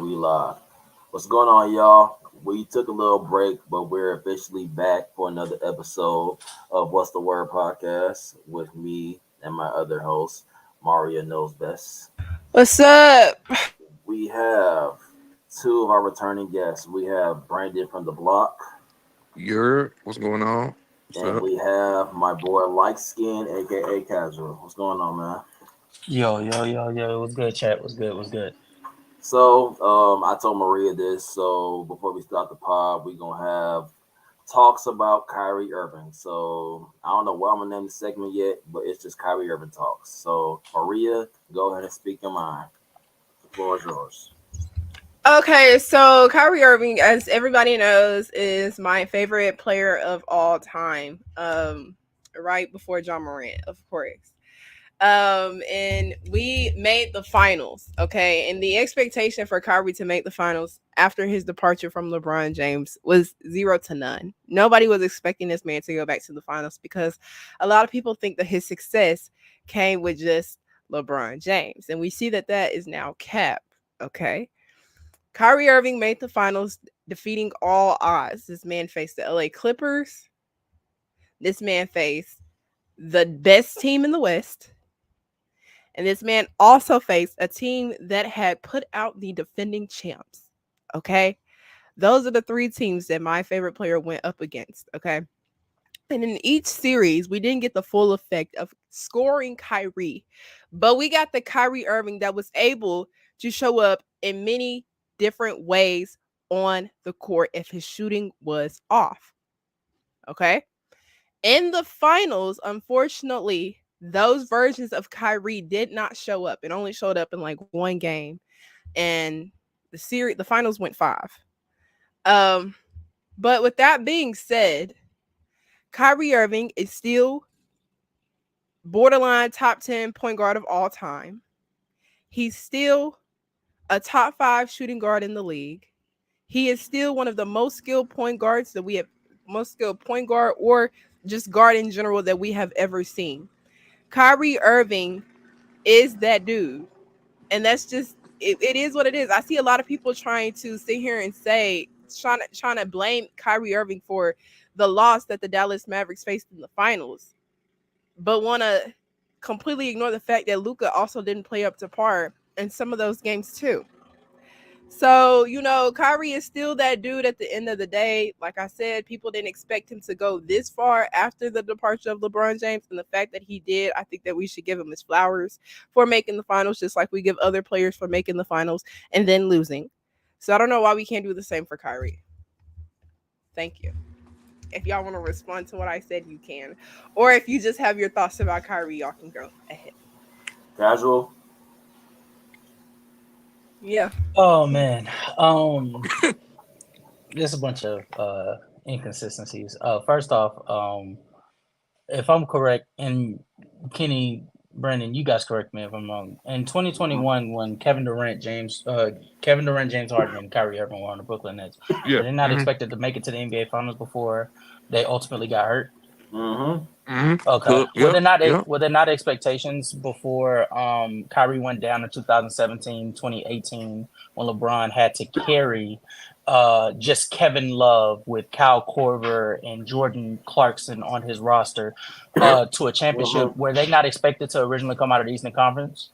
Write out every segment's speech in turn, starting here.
we live. What's going on, y'all? We took a little break, but we're officially back for another episode of Wtw Podcast with me and my other host, Maria Knows Best. What's up? We have two of our returning guests. We have Brandon from the block, What's going on? What's and up? we have my boy Light Skin, aka Casual. What's going on, man? Yo. What's good, chat? What's good? So, I told Maria this. So before we start the pod, we're gonna have talks about Kyrie Irving. So I don't know what I'm gonna name the segment yet, but it's just Kyrie Irving talks. So Maria, go ahead and speak your mind. The floor is yours. Okay, so Kyrie Irving, as everybody knows, is my favorite player of all time. Right before John Morant, of course. And we made the finals, okay? And the expectation for Kyrie to make the finals after his departure from LeBron James was 0 to none. Nobody was expecting this man to go back to the finals because a lot of people think that his success came with just LeBron James. And we see that that is now capped, okay? Kyrie Irving made the finals, defeating all odds. This man faced the LA Clippers. This man faced the best team in the West. And this man also faced a team that had put out the defending champs. Okay. Those are the three teams that my favorite player went up against. Okay. And in each series, we didn't get the full effect of scoring Kyrie, but we got the Kyrie Irving that was able to show up in many different ways on the court if his shooting was off. Okay. In the finals, unfortunately, those versions of Kyrie did not show up. It only showed up in like one game, and the finals went 5. But with that being said, Kyrie Irving is still borderline top 10 point guard of all time. He's still a top 5 shooting guard in the league. He is still one of the most skilled point guards that we have, most skilled point guard or just guard in general that we have ever seen. Kyrie Irving is that dude. And that's just, it is what it is. I see a lot of people trying to sit here and say, trying to blame Kyrie Irving for the loss that the Dallas Mavericks faced in the finals, but want to completely ignore the fact that Luka also didn't play up to par in some of those games too. So, Kyrie is still that dude at the end of the day. Like I said, people didn't expect him to go this far after the departure of LeBron James. And the fact that he did, I think that we should give him his flowers for making the finals, just like we give other players for making the finals and then losing. So I don't know why we can't do the same for Kyrie. Thank you. If y'all want to respond to what I said, you can. Or if you just have your thoughts about Kyrie, y'all can go ahead. Casual. Yeah. Oh man. There's a bunch of inconsistencies. First off, if I'm correct, and Kenny, Brandon, you guys correct me if I'm wrong. In 2021, when Kevin Durant, James Harden, and Kyrie Irving were on the Brooklyn Nets, Yeah. were they not expected to make it to the NBA Finals before they ultimately got hurt? Okay. Were there not expectations before Kyrie went down in 2017, 2018 when LeBron had to carry just Kevin Love with Kyle Korver and Jordan Clarkson on his roster to a championship? Were they not expected to originally come out of the Eastern Conference?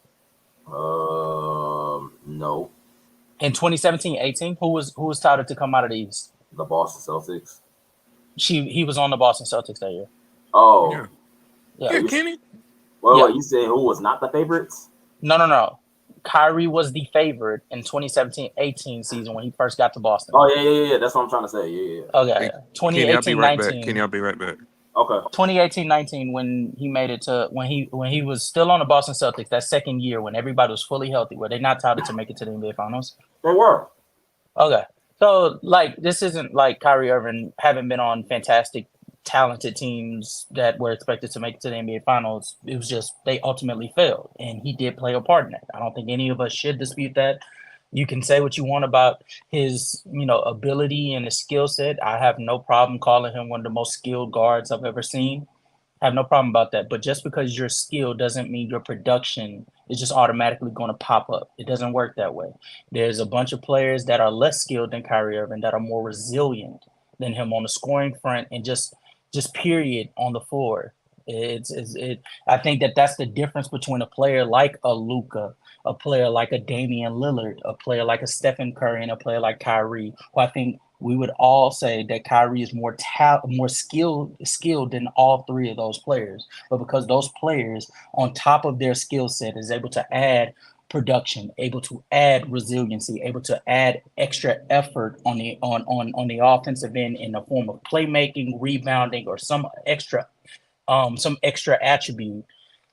No. In 2017-18, who was touted to come out of the East? The Boston Celtics. He was on the Boston Celtics that year. Oh. Yeah, Kenny. Well, you said who was not the favorites? No. Kyrie was the favorite in 2017-18 season when he first got to Boston. Oh, yeah. That's what I'm trying to say. Yeah. Okay. 2018-19. Kenny, I'll be right back. Okay. 2018-19 when he made it to when he was still on the Boston Celtics, that second year when everybody was fully healthy, were they not touted to make it to the NBA Finals? They were. Okay. So this isn't like Kyrie Irving having been on fantastic, talented teams that were expected to make it to the NBA Finals. It was just they ultimately failed, and he did play a part in it. I don't think any of us should dispute that. You can say what you want about his, ability and his skill set. I have no problem calling him one of the most skilled guards I've ever seen. I have no problem about that. But just because your skill doesn't mean your production is just automatically going to pop up. It doesn't work that way. There's a bunch of players that are less skilled than Kyrie Irving that are more resilient than him on the scoring front and just period on the floor. I think that's the difference between a player like a Luka, a player like a Damian Lillard, a player like a Stephen Curry, and a player like Kyrie, who I think we would all say that Kyrie is more skilled than all three of those players. But because those players, on top of their skill set, is able to add production, able to add resiliency, able to add extra effort on the offensive end in the form of playmaking, rebounding, or some extra attribute.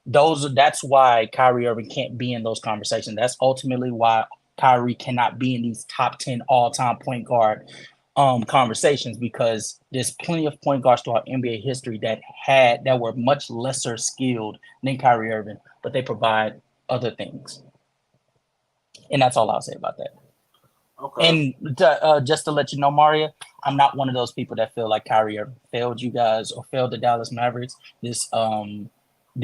That's why Kyrie Irving can't be in those conversations. That's ultimately why Kyrie cannot be in these top 10 all-time point guard conversations, because there's plenty of point guards throughout NBA history that were much lesser skilled than Kyrie Irving, but they provide other things. And that's all I'll say about that. Okay. And just to let you know, Maria, I'm not one of those people that feel like Kyrie Irving failed you guys or failed the Dallas Mavericks this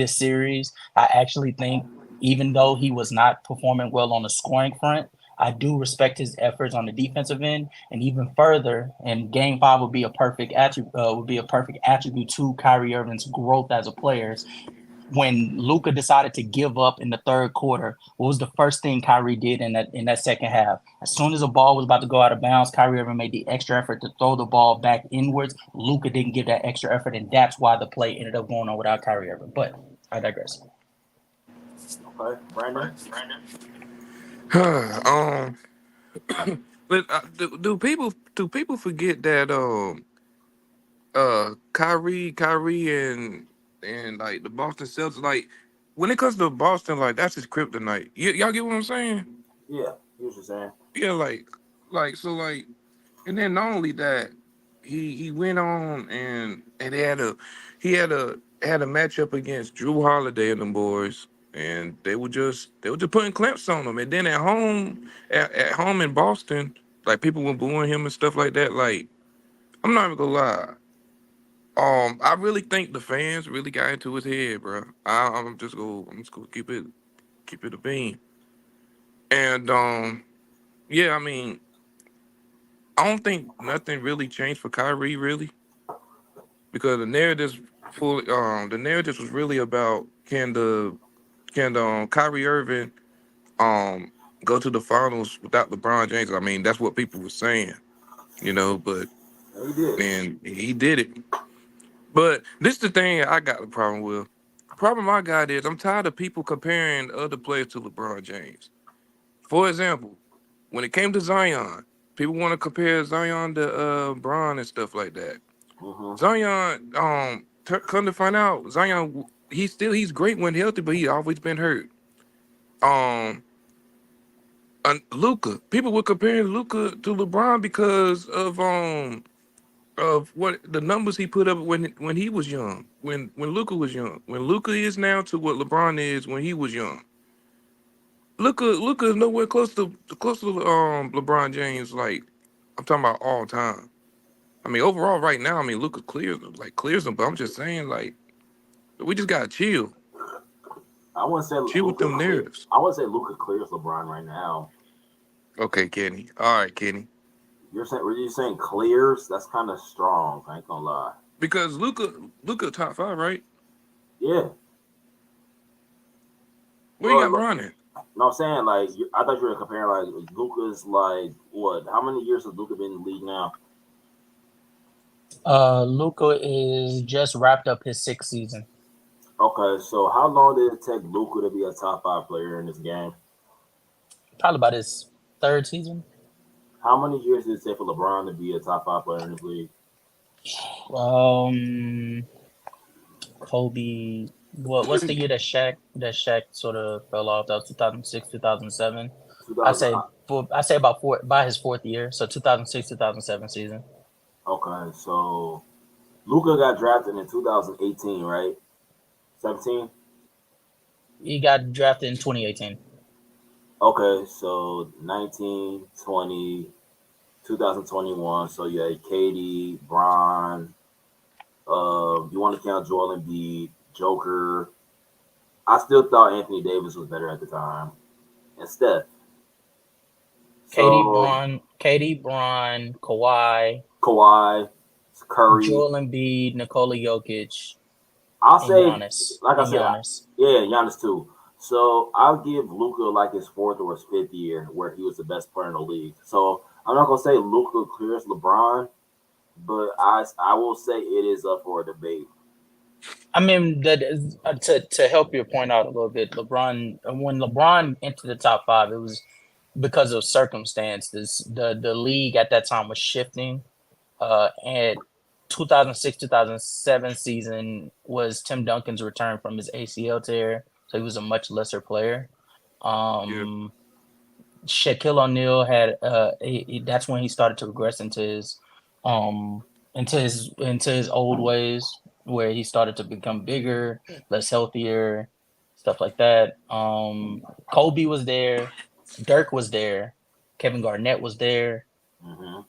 series. I actually think, even though he was not performing well on the scoring front, I do respect his efforts on the defensive end, and even further. And Game 5 would be a perfect attribute to Kyrie Irving's growth as a player. When Luka decided to give up in the third quarter, what was the first thing Kyrie did in that second half? As soon as the ball was about to go out of bounds, Kyrie Irving made the extra effort to throw the ball back inwards. Luka didn't give that extra effort, and that's why the play ended up going on without Kyrie Irving. But I digress. Okay, Brandon. But do people forget that Kyrie and like the Boston Celtics, like when it comes to Boston, like that's his kryptonite. Y'all get what I'm saying? Yeah, what you're saying. Yeah, so and then not only that, he went on and he had a matchup against Drew Holiday and them boys, and they were just putting clamps on him. And then at home in Boston, like people were booing him and stuff like that. Like, I'm not even gonna lie. I really think the fans really got into his head, bro. I'm just gonna keep it a beam. And yeah, I mean, I don't think nothing really changed for Kyrie, really, because the narratives was really about can Kyrie Irving go to the finals without LeBron James. I mean, that's what people were saying, but he did it. But this is the thing I got the problem with. The problem I got is I'm tired of people comparing other players to LeBron James. For example, when it came to Zion, people want to compare Zion to Bron and stuff like that. Mm-hmm. Zion, come to find out, Zion, he's great when healthy, but he's always been hurt. Luka, people were comparing Luka to LeBron because of what the numbers he put up when he was young, when Luka was young, when Luka is now to what LeBron is when he was young. Luka is nowhere close to LeBron James. Like, I'm talking about all time. I mean, overall, right now, I mean, Luka clears them, but I'm just saying, like, we just gotta chill. I wouldn't say chill with them narratives. I wouldn't say Luka clears LeBron right now. Okay, Kenny. All right, Kenny. You're saying clears? That's kind of strong. I ain't gonna lie. Because Luka top 5, right? Yeah. Where you got Bron in? No, I'm saying, like, I thought you were comparing, like, Luka's, like, what? How many years has Luka been in the league now? Luka is just wrapped up his 6th season. Okay, so how long did it take Luka to be a top 5 player in this game? Probably about his 3rd season. How many years did it take for LeBron to be a top 5 player in this league? Kobe. What's the year that Shaq sort of fell off? That was 2006, 2007. I say by his 4th year, so 2006, 2007 season. Okay, so Luka got drafted in 2018, right? 17? He got drafted in 2018. Okay, so 19, 20, 2021. So you had KD, Bron, You want to count Joel Embiid, Joker. I still thought Anthony Davis was better at the time, and Steph. KD, Bron, Kawhi, Curry, Joel Embiid, Nikola Jokic, I'll and say, Giannis. like I And said, Giannis. Giannis too. So I'll give Luka like his fourth or his fifth year where he was the best player in the league. So I'm not gonna say Luka clears LeBron, but I will say it is up for a debate. I mean, to help your point out a little bit, when LeBron entered the top five, it was because of circumstances. The league at that time was shifting. And 2006-2007 season was Tim Duncan's return from his ACL tear, so he was a much lesser player. Shaquille O'Neal had that's when he started to regress into his old ways, where he started to become bigger, less healthier, stuff like that. Kobe was there, Dirk was there, Kevin Garnett was there. Mm-hmm.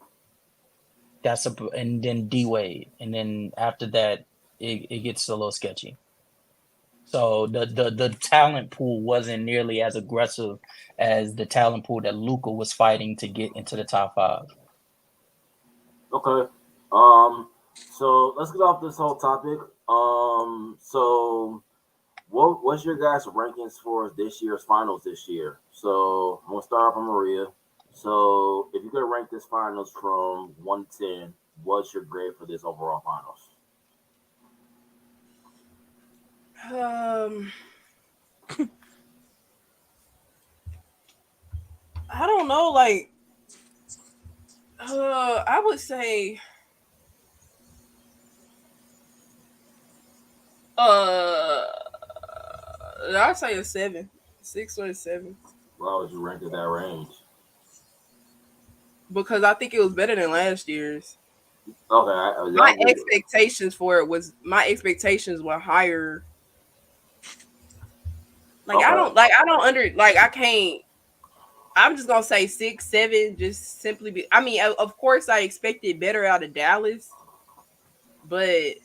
And then D Wade, and then after that, it gets a little sketchy. So the talent pool wasn't nearly as aggressive as the talent pool that Luka was fighting to get into the top five. Okay. So let's get off this whole topic. So what's your guys' rankings for this year's finals this year? So I'm gonna start off with Maria. So if you could rank this finals from 1 to 10, what's your grade for this overall finals? I don't know, like I would say I'd say a 7. 6 or a 7. Why would you rank it that range? Because I think it was better than last year's. Okay. My expectations were higher. Like okay. I can't. I'm just gonna say 6, 7, just simply I mean, of course I expected better out of Dallas, but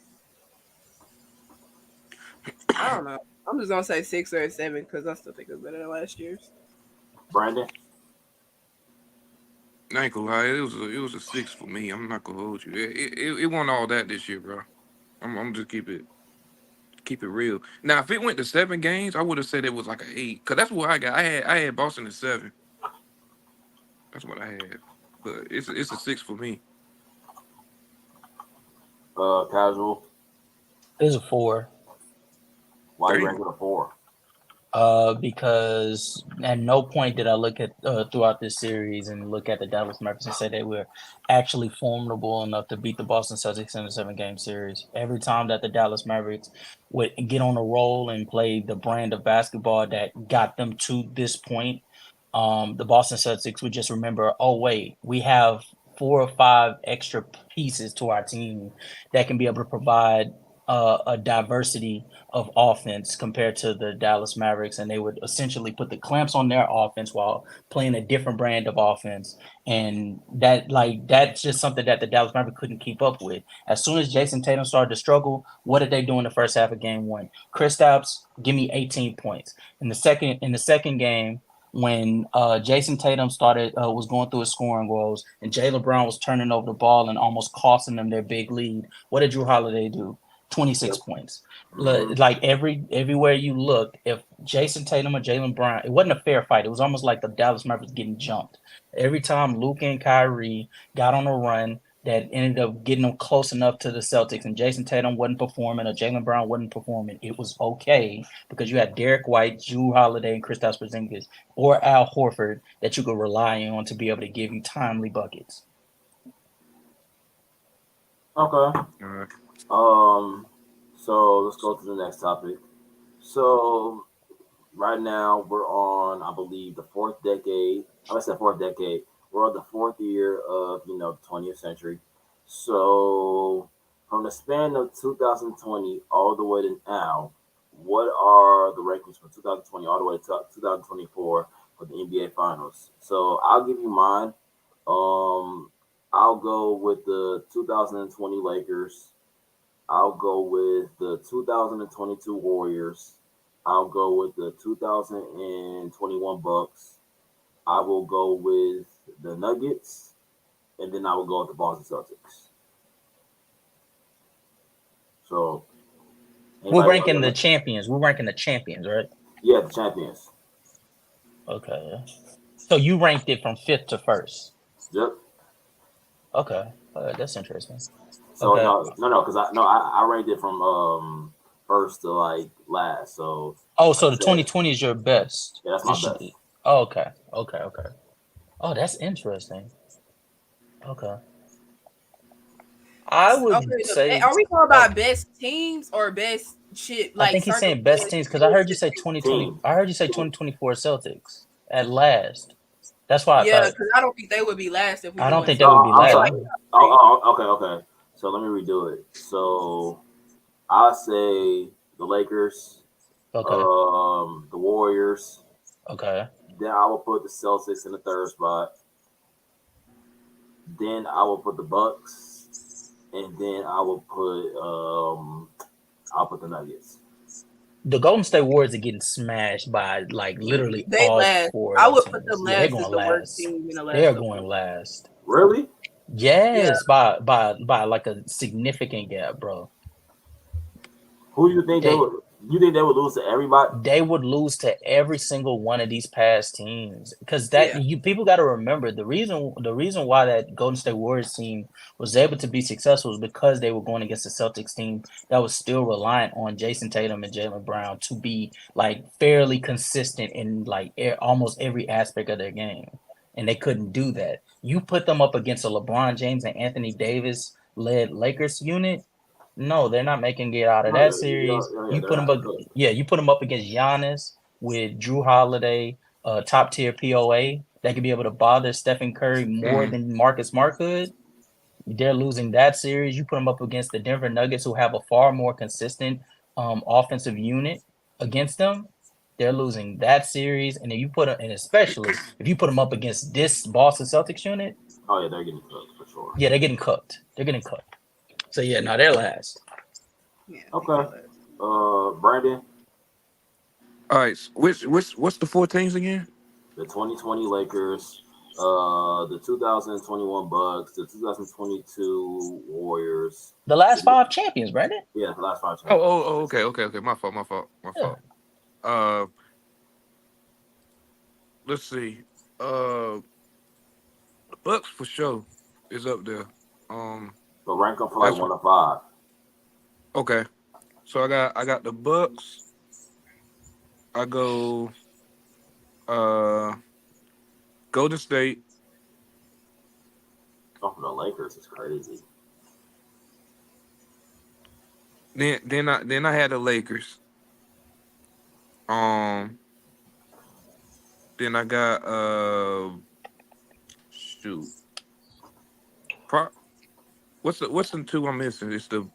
I don't know. I'm just gonna say 6 or a 7 because I still think it's better than last year's. Brandon? I ain't gonna lie, it was a 6 for me. I'm not gonna hold you. It wasn't all that this year, bro. I'm just keep it real. Now, if it went to 7 games, I would have said it was like an 8, cause that's what I got. I had Boston at 7. That's what I had, but it's a 6 for me. Casual. It's a 4. Why you rank it a 4? Because at no point did I look at throughout this series and look at the Dallas Mavericks and say they were actually formidable enough to beat the Boston Celtics in a 7-game series. Every time that the Dallas Mavericks would get on a roll and play the brand of basketball that got them to this point, the Boston Celtics would just remember, oh wait, we have 4 or 5 extra pieces to our team that can be able to provide a diversity of offense compared to the Dallas Mavericks, and they would essentially put the clamps on their offense while playing a different brand of offense. And that's just something that the Dallas Mavericks couldn't keep up with. As soon as Jason Tatum started to struggle, what did they do in the first half of game 1? Kristaps, give me 18 points. In the second game, when Jason Tatum was going through his scoring woes and Jaylen Brown was turning over the ball and almost costing them their big lead, what did Jrue Holiday do? 26 points. Like everywhere you look, if Jason Tatum or Jaylen Brown, it wasn't a fair fight. It was almost like the Dallas Mavericks getting jumped. Every time Luka and Kyrie got on a run that ended up getting them close enough to the Celtics and Jason Tatum wasn't performing or Jaylen Brown wasn't performing, it was okay because you had Derek White, Jrue Holiday, and Kristaps Porzingis or Al Horford that you could rely on to be able to give you timely buckets. Okay. So let's go to the next topic. So right now we're on, I believe, the 4th decade. I said 4th decade. We're on the 4th year of the 20th century. So from the span of 2020 all the way to now, what are the rankings from 2020 all the way to 2024 for the NBA Finals? So I'll give you mine. I'll go with the 2020 Lakers. I'll go with the 2022 Warriors. I'll go with the 2021 Bucks. I will go with the Nuggets, and then I will go with the Boston Celtics. So we're ranking the champions. We're ranking the champions, right? Yeah, the champions. Okay. So you ranked it from 5th to 1st. Yep. Okay. That's interesting. So okay. no, because I ranked it from first to like last. So so the 2020 is your best. Yeah, that's my best. Oh, okay. Oh, that's interesting. Okay. I would say. Are we talking about best teams or best shit? Like I think he's saying best teams because I heard you say 2020. I heard you say 2024 Celtics at last. That's why. Yeah, because I don't think they would be last if we. I don't think they would be last. Okay. So let me redo it. So I'll say the Lakers. Okay. The Warriors. Okay. Then I will put the Celtics in the 3rd spot. Then I will put the Bucks, and then I will put I'll put the Nuggets. The Golden State Warriors are getting smashed by like literally all last. 4. I would put them last. They're going last. They're going last. Really? Yes, by like a significant gap, bro. Who do you think they would? You think they would lose to everybody? They would lose to every single one of these past teams because people got to remember the reason why that Golden State Warriors team was able to be successful is because they were going against the Celtics team that was still reliant on Jason Tatum and Jaylen Brown to be like fairly consistent in like almost every aspect of their game, and they couldn't do that. You put them up against a LeBron James and Anthony Davis led Lakers unit. No, they're not making it out of that series. You put them up against Giannis with Drew Holiday, top tier POA that could be able to bother Stephen Curry more than Marcus Smart could. They're losing that series. You put them up against the Denver Nuggets, who have a far more consistent offensive unit against them. They're losing that series, and if you especially if you put them up against this Boston Celtics unit. Oh yeah, they're getting cooked for sure. Yeah, they're getting cooked. So yeah, no, they're last. Yeah, okay. Brandon. All right. What's the 4 teams again? The 2020 Lakers, the 2021 Bucks, the 2022 Warriors. The last 5 champions, Brandon. Yeah, the last 5 champions. Okay. My fault. Let's see. The Bucks for sure is up there. So rank them for like 1 to 5. Okay. So I got the Bucks. I go Golden State. Oh, the Lakers is crazy. Then I had the Lakers. Then I got What's the 2 I'm missing? It's the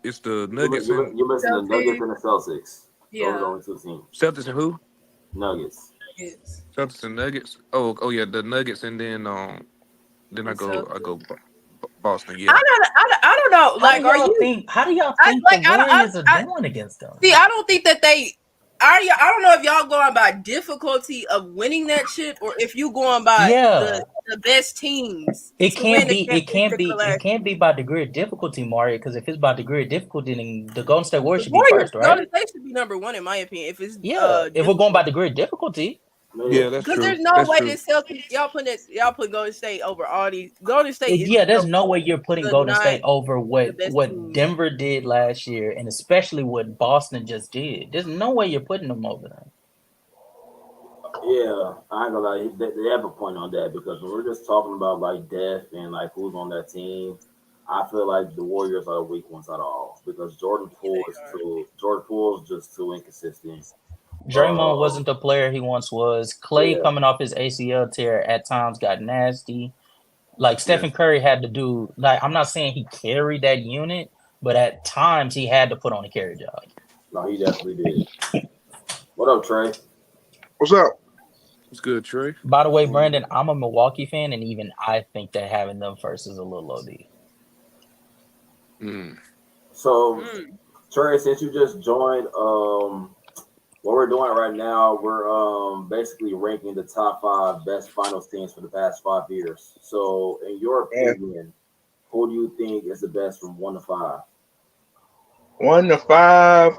Nuggets. You're missing the Nuggets and the Celtics. Yeah. Those are the only 2 teams. Celtics and who? Nuggets. Yes. Celtics and Nuggets. Oh yeah, the Nuggets, and then I go Boston. Yeah. I don't know. Like, how do y'all think the Warriors are doing against them? See, I don't think that they. I don't know if y'all going by difficulty of winning that shit or if you going by the best teams. It can't be by degree of difficulty, Mario. Because if it's by degree of difficulty, then the Golden State Warriors should be first, right? Golden State should be number 1 in my opinion. If it's if we're going by degree of difficulty. Yeah, that's true. Because there's no way this Celtics y'all put Golden State over all these. Golden State. There's no way you're putting Golden State over what Denver did last year, and especially what Boston just did. There's no way you're putting them over them. Yeah, I ain't gonna lie. They have a point on that because when we're just talking about like depth and like who's on that team, I feel like the Warriors are the weak ones out of all because Jordan Poole is just too inconsistent. Draymond wasn't the player he once was. Clay coming off his ACL tear at times got nasty. Like Stephen Curry had to do. Like I'm not saying he carried that unit, but at times he had to put on a carry job. No, he definitely did. What up, Trey? What's up? It's good, Trey. By the way, Brandon, I'm a Milwaukee fan, and even I think that having them first is a little OD. So Trey, since you just joined, what we're doing right now, we're basically ranking the top 5 best finals teams for the past 5 years. So, in your opinion, who do you think is the best from 1 to 5? 1 to 5.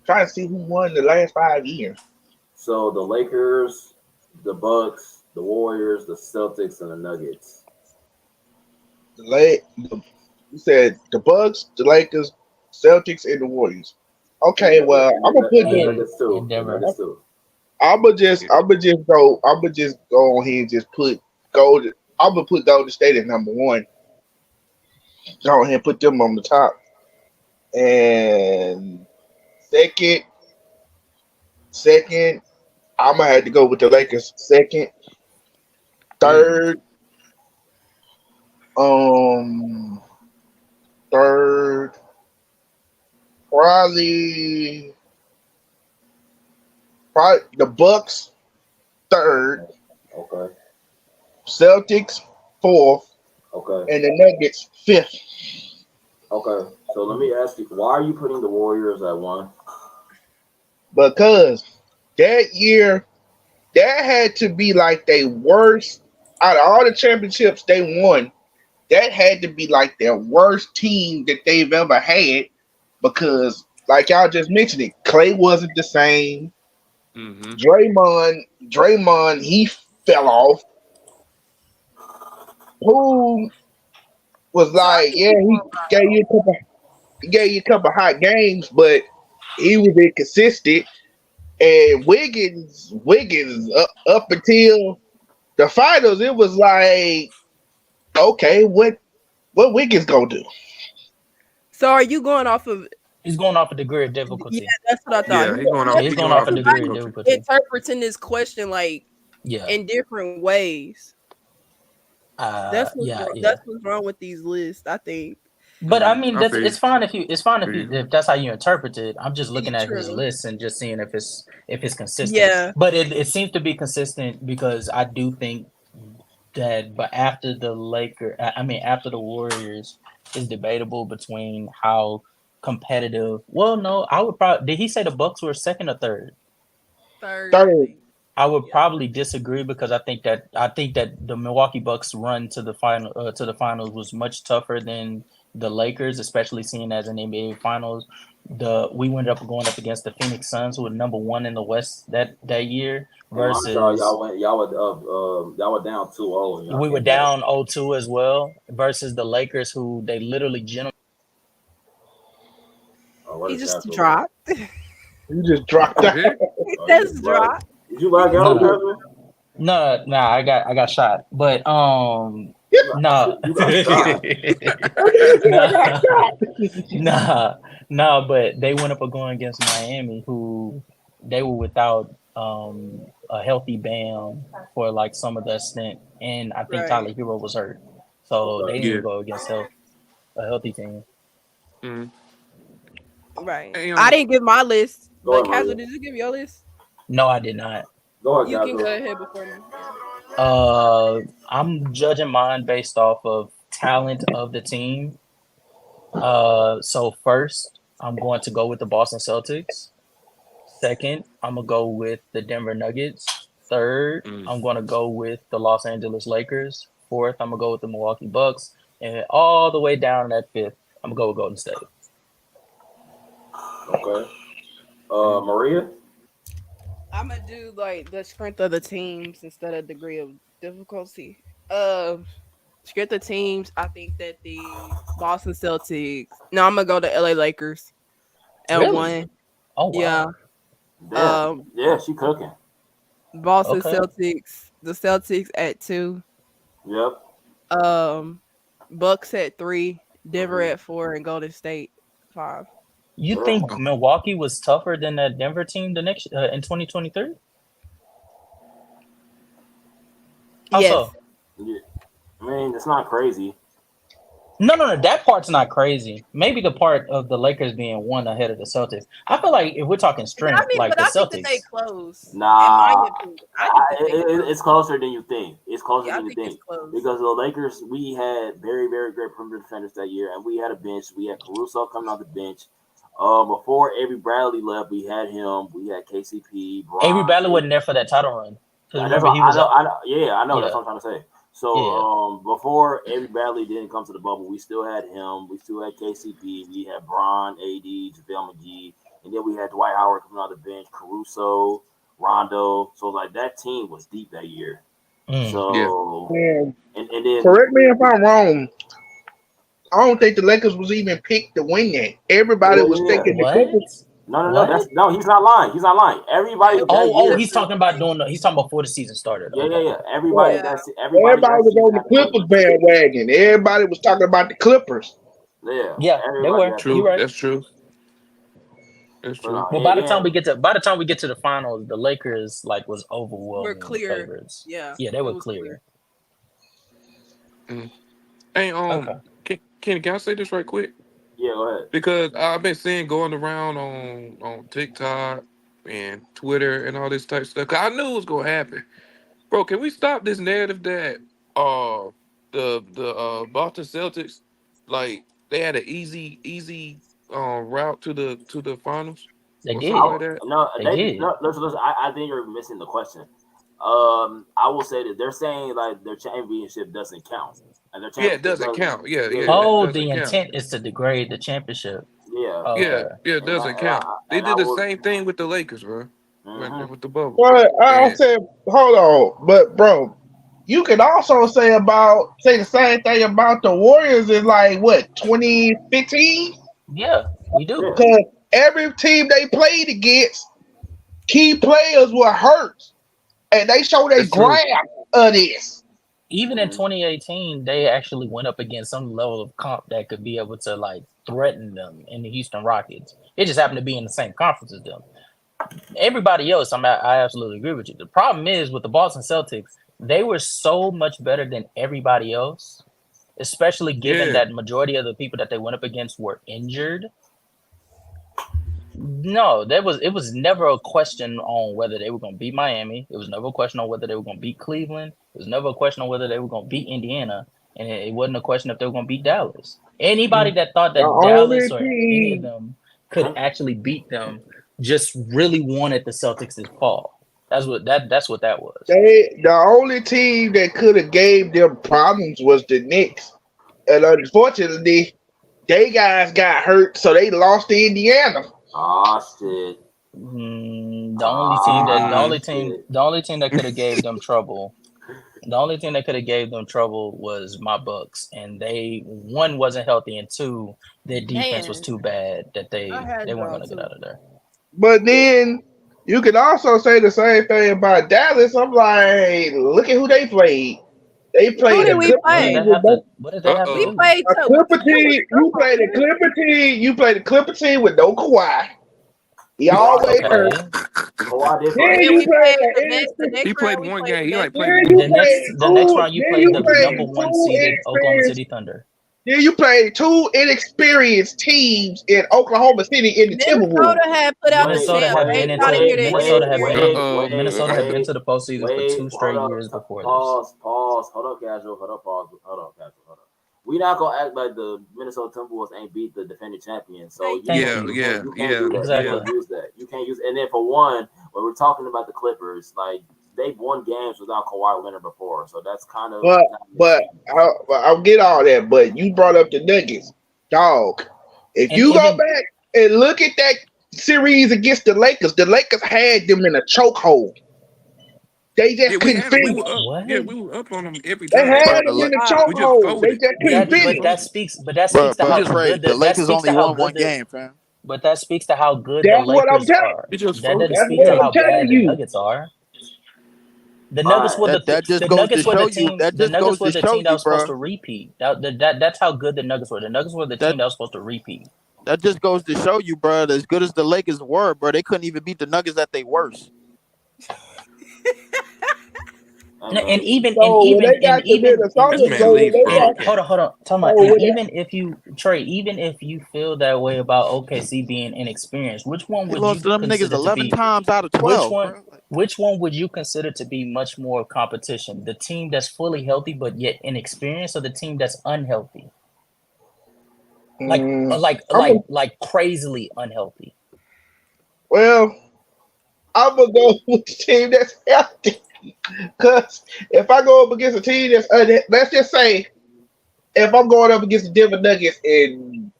Trying to see who won the last 5 years. So the Lakers, the Bucks, the Warriors, the Celtics, and the Nuggets. You said the Bucks, the Lakers, Celtics, and the Warriors. Okay, well, I'm gonna put them. Nuggets too. Nuggets too. I'ma just go on here and just put Golden. I'm gonna put Golden State at number 1. Go ahead and put them on the top. And second, I'm gonna have to go with the Lakers. Second, third, probably the Bucks. Third, Okay. Celtics. Fourth, Okay. and the Nuggets. Fifth. Okay. So let me ask you, why are you putting the Warriors at 1? Because that year, that had to be like their worst out of all the championships they won. That had to be like their worst team that they've ever had. Because, like y'all just mentioned it, Clay wasn't the same. Mm-hmm. Draymond, he fell off. Who was like, yeah, he gave you a couple hot games, but he was inconsistent. And Wiggins up until the finals, it was like, okay, what Wiggins gonna do? So are you going off of? He's going off a degree of difficulty. Yeah, that's what I thought. Yeah, he's going off a degree of difficulty. Interpreting this question in different ways. That's what's wrong with these lists, I think. But I mean, it's fine if that's how you interpret it. I'm just looking at his list and just seeing if it's consistent. Yeah. But it seems to be consistent because I do think that. But after the Warriors, is debatable between how competitive. Well, no, I would probably. Did he say the Bucks were second or third? Third. I would probably disagree because I think that the Milwaukee Bucks run to the finals was much tougher than the Lakers, especially seeing as an NBA Finals. We ended up going up against the Phoenix Suns, who were number 1 in the West that year. Versus y'all were down 2-0. We were down 0-2 as well. Versus the Lakers, who they literally he just dropped. You just dropped that. That's dropped. Did you back out, Jasmine? No, I got shot. But no. No, but they went up going against Miami, who they were without a healthy Bam for like some of the stint, and I think Tyler Hero was hurt, so they didn't go against a healthy team. Right. I didn't give my list. But Castle, did you give your list? No, I did not. Go ahead, you can go ahead before me. I'm judging mine based off of talent of the team. So first, I'm going to go with the Boston Celtics. Second, I'm going to go with the Denver Nuggets. Third, I'm going to go with the Los Angeles Lakers. Fourth, I'm going to go with the Milwaukee Bucks. And all the way down at fifth, I'm going to go with Golden State. Okay. Maria? I'm going to do like the strength of the teams instead of degree of difficulty. Strength of teams, I think that the Boston Celtics. No, I'm going to go to LA Lakers at really? 1. Oh, wow. Yeah. Yeah, she cooking. Boston Celtics, the Celtics at 2. Yep. Bucks at 3, Denver at 4, and Golden State 5. You think Milwaukee was tougher than that Denver team the next in 2023? Yes. So? Yeah. I mean, it's not crazy. No. That part's not crazy. Maybe the part of the Lakers being one ahead of the Celtics. I feel like if we're talking strength, like but the I think that they Celtics. close. In my Nah, opinion, I think that they close. it's closer than you think. It's closer Yeah, I than you think it's think close. because the Lakers, we had very, very great perimeter defenders that year, and we had a bench. We had Caruso coming off the bench. Before Avery Bradley left, we had him. We had KCP, Avery Bron. Bradley wasn't there for that title run because That's remember what he was I know. Yeah, I know. That's yeah what I'm trying to say. So yeah. before Avery Bradley didn't come to the bubble, we still had him. We still had KCP. We had Bron, AD, JaVale McGee, and then we had Dwight Howard coming off the bench, Caruso, Rondo. So like that team was deep that year. So and then correct me if I'm wrong. I don't think the Lakers was even picked to win that. Everybody was thinking the Clippers. No, he's not lying. He's not lying. Everybody he's talking about he's talking about before the season started. Yeah. Everybody everybody was on the Clippers bandwagon. Everybody was talking about the Clippers. Yeah, they were. True. Right. That's true. That's true. Well, by the time we get to the finals, the Lakers was overwhelming. We're clear. Favorites. Yeah, they were clear. Hey, Kenny, can I say this right quick? Yeah, go ahead. Because I've been seeing going around on TikTok and Twitter and all this type of stuff. 'Cause I knew it was gonna happen, bro. Can we stop this narrative that the Boston Celtics they had an easy route to the finals? They did. Like that? No, they did. No, listen, I think you're missing the question. I will say that they're saying their championship doesn't count. And their it doesn't count. Yeah. The intent is to degrade the championship. Yeah. It doesn't count. They did the same thing with the Lakers, bro. With the bubble. But I said, hold on, but bro, you could also say the same thing about the Warriors in 2015. Yeah, we do. Because every team they played against, key players were hurt, and they showed a graph of this. Even in 2018, they actually went up against some level of comp that could be able to threaten them in the Houston Rockets. It just happened to be in the same conference as them. Everybody else, I absolutely agree with you. The problem is with the Boston Celtics, they were so much better than everybody else, especially given that majority of the people that they went up against were injured. No, it was never a question on whether they were going to beat Miami. It was never a question on whether they were going to beat Cleveland. It was never a question on whether they were going to beat Indiana. And it wasn't a question if they were going to beat Dallas. Anybody that thought that Dallas or any of them could actually beat them just really wanted the Celtics to fall. That's what that was. The only team that could have gave them problems was the Knicks. And unfortunately, they guys got hurt, so they lost to Indiana. Oh shit! The only team that could have gave them trouble. The only thing that could have gave them trouble was my Bucks, and one wasn't healthy, and two, their defense was too bad that they weren't going to get out of there. But then you can also say the same thing about Dallas. I'm like, look at who they played. They played What did they have? We played a Clipper team. You played a Clipper team. You played a Clipper team with no Kawhi. He always hurt. He played one game. He played. The next round, you played the number one seeded Oklahoma City Thunder. Then you played two inexperienced teams in Oklahoma City in the Timberwolves. Minnesota had put out Minnesota had been to the postseason for 2 straight years before this. Pause. Hold up, casual. We're not gonna act like the Minnesota Timberwolves ain't beat the defending champion. So you can't use that. You can't use. And then for one, when we're talking about the Clippers, they've won games without Kawhi Leonard before, so that's kind of. But I'll get all that. But you brought up the Nuggets, dog. If you go back and look at that series against the Lakers had them in a chokehold. They just couldn't finish. We were up on them every time. They had them in a chokehold. They just couldn't finish. But that speaks to how good the Lakers only won one game, fam. But that speaks to how good the Lakers are. That doesn't speak to how bad the Nuggets are. The Nuggets were the team that was supposed to repeat. That's how good the Nuggets were. The Nuggets were the team that was supposed to repeat. That just goes to show you, bro, as good as the Lakers were, bro, they couldn't even beat the Nuggets at their worst. And even so when they got the Minnesota game, they got hold on. Tell me, and even if you Trey, even if you feel that way about OKC being inexperienced, which one would lost you to them niggas consider to 11 be? times out of 12. Which one would you consider to be much more competition? The team that's fully healthy but yet inexperienced, or the team that's unhealthy? Like crazily unhealthy. Well, I'm gonna go with the team that's healthy. Cause if I go up against a team that's let's just say if I'm going up against the Denver Nuggets and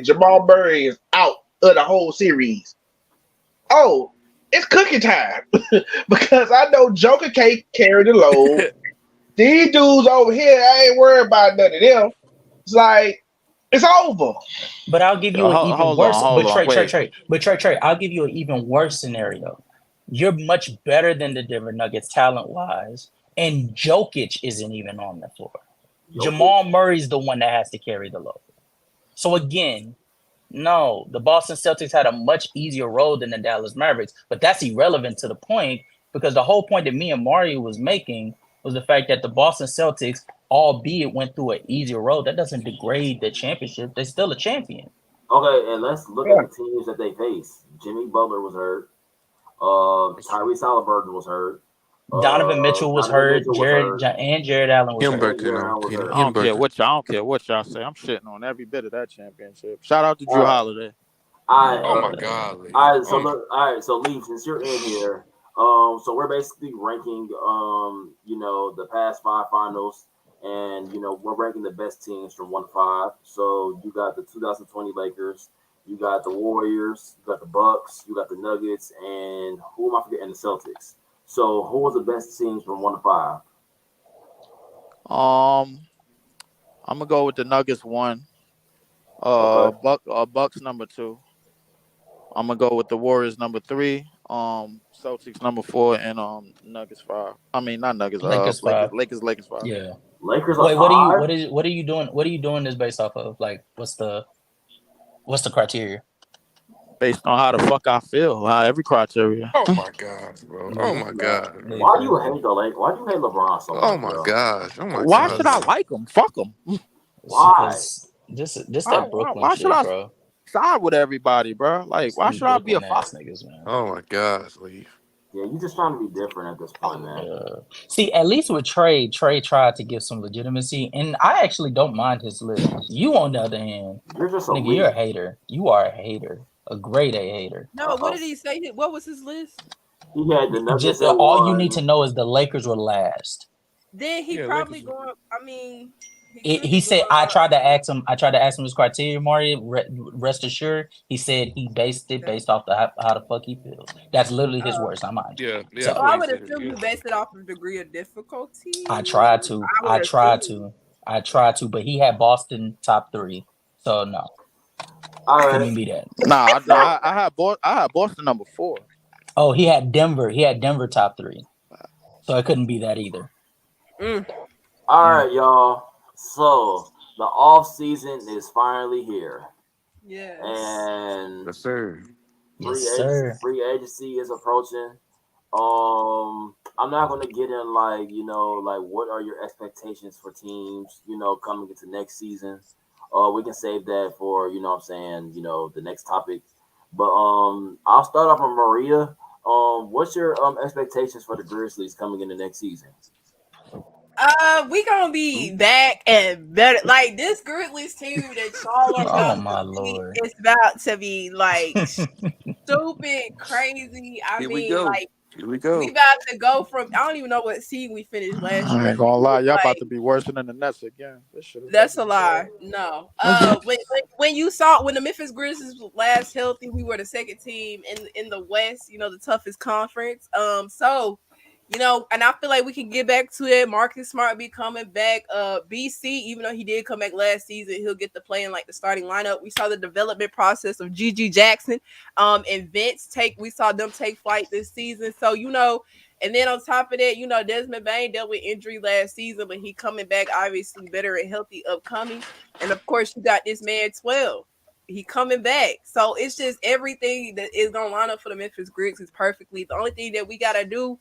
Jamal Murray is out of the whole series, oh, it's cooking time. Because I know Joker can't carry the load. These dudes over here, I ain't worried about none of them. It's like it's over. But I'll give you an even worse. Trey, I'll give you an even worse scenario. You're much better than the Denver Nuggets talent-wise, and Jokic isn't even on the floor. Jamal Murray's the one that has to carry the load. So again, no, the Boston Celtics had a much easier road than the Dallas Mavericks, but that's irrelevant to the point because the whole point that me and Mario was making was the fact that the Boston Celtics, albeit went through an easier road, that doesn't degrade the championship. They're still a champion. Okay, and let's look at the teams that they faced. Jimmy Butler was hurt. Tyrese Halliburton was hurt. Donovan Mitchell was hurt. Jared Allen was hurt. I don't care what y'all say. I'm shitting on every bit of that championship. Shout out to Drew Holiday. Oh my God. Lee. All right, so Lee, since you're in here, so we're basically ranking the past 5 finals, and we're ranking the best teams from 1 to 5. So you got the 2020 Lakers, you got the Warriors, you got the Bucks, you got the Nuggets, and who am I forgetting? The Celtics. So who was the best teams from 1 to 5? I'm gonna go with the Nuggets 1. Bucks number 2. I'm gonna go with the Warriors number 3. Celtics number 4, and Nuggets 5. I mean not Nuggets. Lakers 5. Lakers 5. Yeah. Lakers. Wait, what are you doing? What are you doing this based off of? Like, what's the criteria? Based on how the fuck I feel, every criteria. Oh my God, bro! Oh my God! Why do you hate the Lakers? Why do you hate LeBron so much? Oh my gosh! Oh my Why should I like him? Fuck him. Why? This that Brooklyn why shit, should I bro. Side with everybody, bro? Like, why should I be a fuck niggas, man? Oh my gosh, Lee. Yeah, you just trying to be different at this point, man. See, at least with Trey tried to give some legitimacy, and I actually don't mind his list. You, on the other hand, you're just you're a hater. You are a hater, a grade A hater. No, what did he say? What was his list? He had the Nuggets. Just all you need to know is the Lakers were last. Then he probably going. I mean. He said, I tried to ask him his criteria, Mario. Rest assured, he said he based it off how the fuck he feels. That's literally his words, not mine. Yeah. So I would assume you based it off of degree of difficulty. I tried to, but he had Boston top 3, so no. All right. Couldn't be that. Nah, I had Boston number 4. Oh, he had Denver. He had Denver top 3, so it couldn't be that either. All right, y'all. So the off season is finally here. Yes. And yes, sir. Free agency is approaching. I'm not gonna get in like what are your expectations for teams, coming into next season. We can save that for, the next topic. But I'll start off with Maria. What's your expectations for the Grizzlies coming into next season? We gonna be back and better. Like this Grizzlies team that y'all are my Lord. It's about to be like stupid, crazy. Here we go. We about to go from I don't even know what seed we finished last year. I ain't gonna lie, y'all about to be worse than the Nets again. That's a lie. No. When the Memphis Grizzlies was last healthy, we were the second team in the West, the toughest conference. So and I feel like we can get back to it. Marcus Smart be coming back. BC, even though he did come back last season, he'll get to play in like the starting lineup. We saw the development process of Gigi Jackson, and Vince we saw them take flight this season. So, and then on top of that, Desmond Bain dealt with injury last season, but he coming back obviously better and healthy upcoming. And of course, you got this man 12. He coming back. So it's just everything that is gonna line up for the Memphis Grizzlies perfectly. The only thing that we gotta do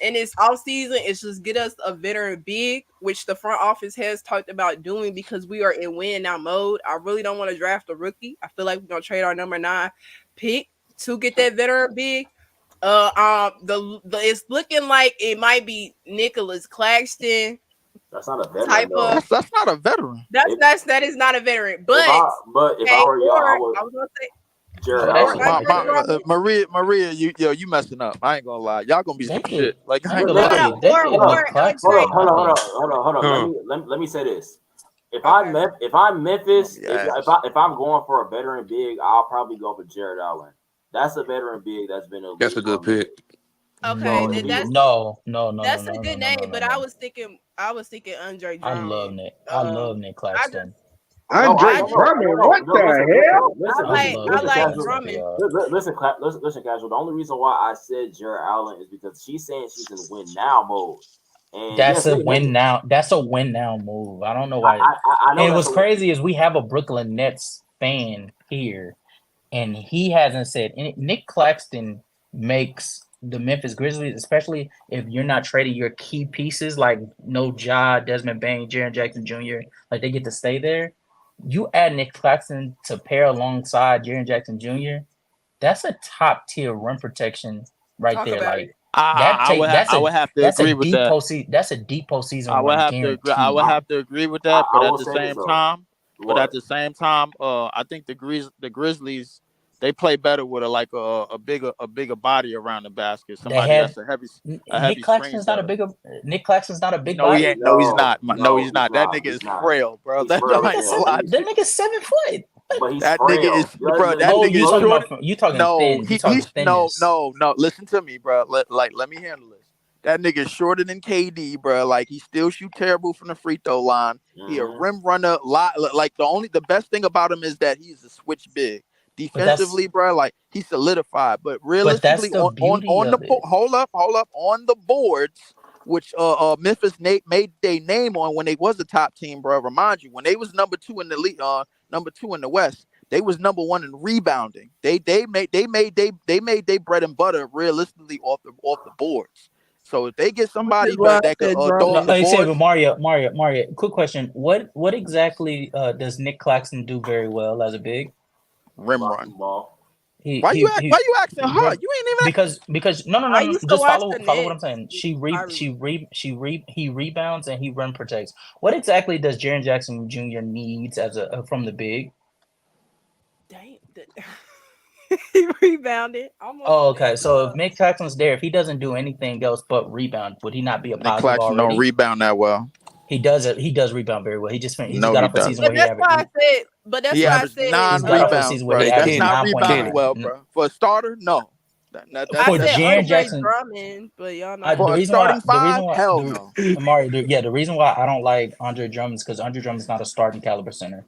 in this off season is just get us a veteran big, which the front office has talked about doing because we are in win now mode. I really don't want to draft a rookie. I feel like we're gonna trade our number 9 pick to get that veteran big. It's looking like it might be Nicholas Claxton. That's not a veteran. That's not a veteran. That is not a veteran. But if I were y'all, I was gonna say. Maria, you messing up. I ain't gonna lie. Y'all gonna be some shit. Like, hold on. Let me say this. If I'm Memphis, if I'm going for a veteran big, I'll probably go for Jared Allen. That's a veteran big that's been a. That's a good pick. Okay, no. That's a good name, but I was thinking Andre Drummond. I love Nick Claxton. Andre Drummond, what the hell? I like Drummond. Listen, casual. The only reason why I said Jared Allen is because she's saying she's in win now mode. And that's a win now. That's a win now move. I don't know why. I know. And what's crazy is we have a Brooklyn Nets fan here, and he hasn't said anything. Nick Claxton makes the Memphis Grizzlies, especially if you're not trading your key pieces like No Ja, Desmond Bane, Jaren Jackson Jr., like they get to stay there. You add Nick Claxton to pair alongside Jaren Jackson Jr., that's a top tier rim protection right there. Like I would have to agree with that. That's a deep postseason. I would have to agree with that, but at the same time, I think the Grizzlies they play better with a bigger body around the basket. Somebody that's a heavy. Nick Claxton's not a bigger. Nick Claxton's not a big no, body. He ain't. No, he's not. No, he's not. That nigga is frail, bro. That nigga's 7 foot. But that nigga is, bro. That nigga is short. You talking thin? No. Listen to me, bro. Let me handle this. That nigga is shorter than KD, bro. Like he still shoot terrible from the free throw line. He a rim runner. Like the best thing about him is that he's a switch big. Defensively, bro, like he's solidified. But realistically, on the boards, which Memphis made their name on when they was the top team, bro. Remind you, when they was number 2 in the league, number 2 in the West, they was number 1 in rebounding. They made their bread and butter realistically off the boards. So if they get somebody that could Mario, quick question: What exactly does Nick Claxton do very well as a big? Rim run. Why you asking her? You ain't even because no. Just follow what I'm saying. He rebounds and he rim protects. What exactly does Jaren Jackson Jr. needs as from the big? Dang, he rebounded. Okay. So if Nick Claxton's there, if he doesn't do anything else but rebound, would he not be a positive? Nick Claxton don't rebound that well. He does it. He does rebound very well. He just got off a season where he averaged. But that's why I said 9 rebounds, bro. That's not rebounding well, bro. For a starter, no. For Jaren Jackson, Drummond, but y'all know for a starting 5, hell no. Mario, the reason why I don't like Andre Drummond is because Andre Drummond's not a starting caliber center.